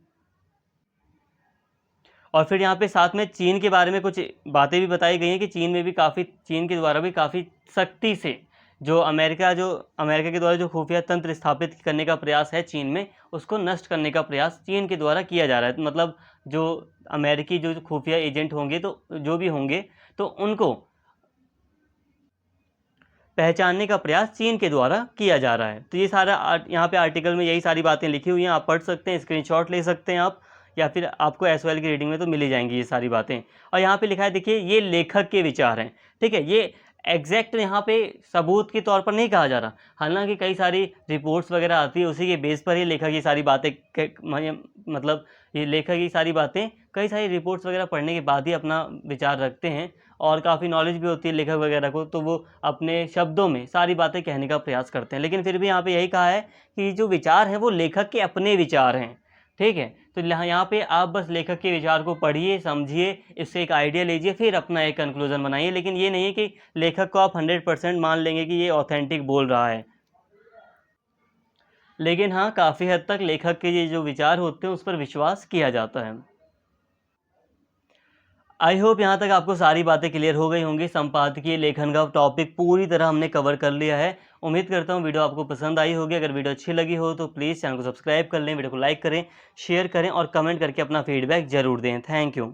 A: और फिर यहाँ पे साथ में चीन के बारे में कुछ बातें भी बताई गई हैं कि चीन के द्वारा भी काफ़ी सख्ती से जो अमेरिका के द्वारा जो खुफिया तंत्र स्थापित करने का प्रयास है चीन में, उसको नष्ट करने का प्रयास चीन के द्वारा किया जा रहा है। मतलब जो अमेरिकी जो खुफिया एजेंट होंगे तो जो भी होंगे तो उनको पहचानने का प्रयास चीन के द्वारा किया जा रहा है। तो ये सारा यहाँ पे आर्टिकल में यही सारी बातें लिखी हुई हैं, आप पढ़ सकते हैं, स्क्रीनशॉट ले सकते हैं आप, या फिर आपको एसओएल की रीडिंग में तो मिल ही जाएंगी ये सारी बातें। और यहाँ पे लिखा है, देखिए ये लेखक के विचार हैं, ठीक है, ये एग्जैक्ट यहाँ पे सबूत के तौर पर नहीं कहा जा रहा, हालांकि कई सारी रिपोर्ट्स वगैरह आती है उसी के बेस पर ही लेखक ये सारी बातें मतलब ये लेखक ये सारी बातें कई सारी रिपोर्ट्स वगैरह पढ़ने के बाद ही अपना विचार रखते हैं और काफ़ी नॉलेज भी होती है लेखक वगैरह को, तो वो अपने शब्दों में सारी बातें कहने का प्रयास करते हैं। लेकिन फिर भी यहाँ पे यही कहा है कि जो विचार हैं वो लेखक के अपने विचार हैं, ठीक है। तो यहाँ पे आप बस लेखक के विचार को पढ़िए, समझिए, इससे एक आइडिया लीजिए, फिर अपना एक कंक्लूजन बनाइए। लेकिन ये नहीं है कि लेखक को आप 100% मान लेंगे कि ये ऑथेंटिक बोल रहा है। लेकिन हाँ, काफ़ी हद तक लेखक के ये जो विचार होते हैं उस पर विश्वास किया जाता है। आई होप यहाँ तक आपको सारी बातें क्लियर हो गई होंगी। संपादकीय लेखन का टॉपिक पूरी तरह हमने कवर कर लिया है। उम्मीद करता हूँ वीडियो आपको पसंद आई होगी। अगर वीडियो अच्छी लगी हो तो प्लीज़ चैनल को सब्सक्राइब कर लें, वीडियो को लाइक करें, शेयर करें और कमेंट करके अपना फीडबैक ज़रूर दें। Thank you.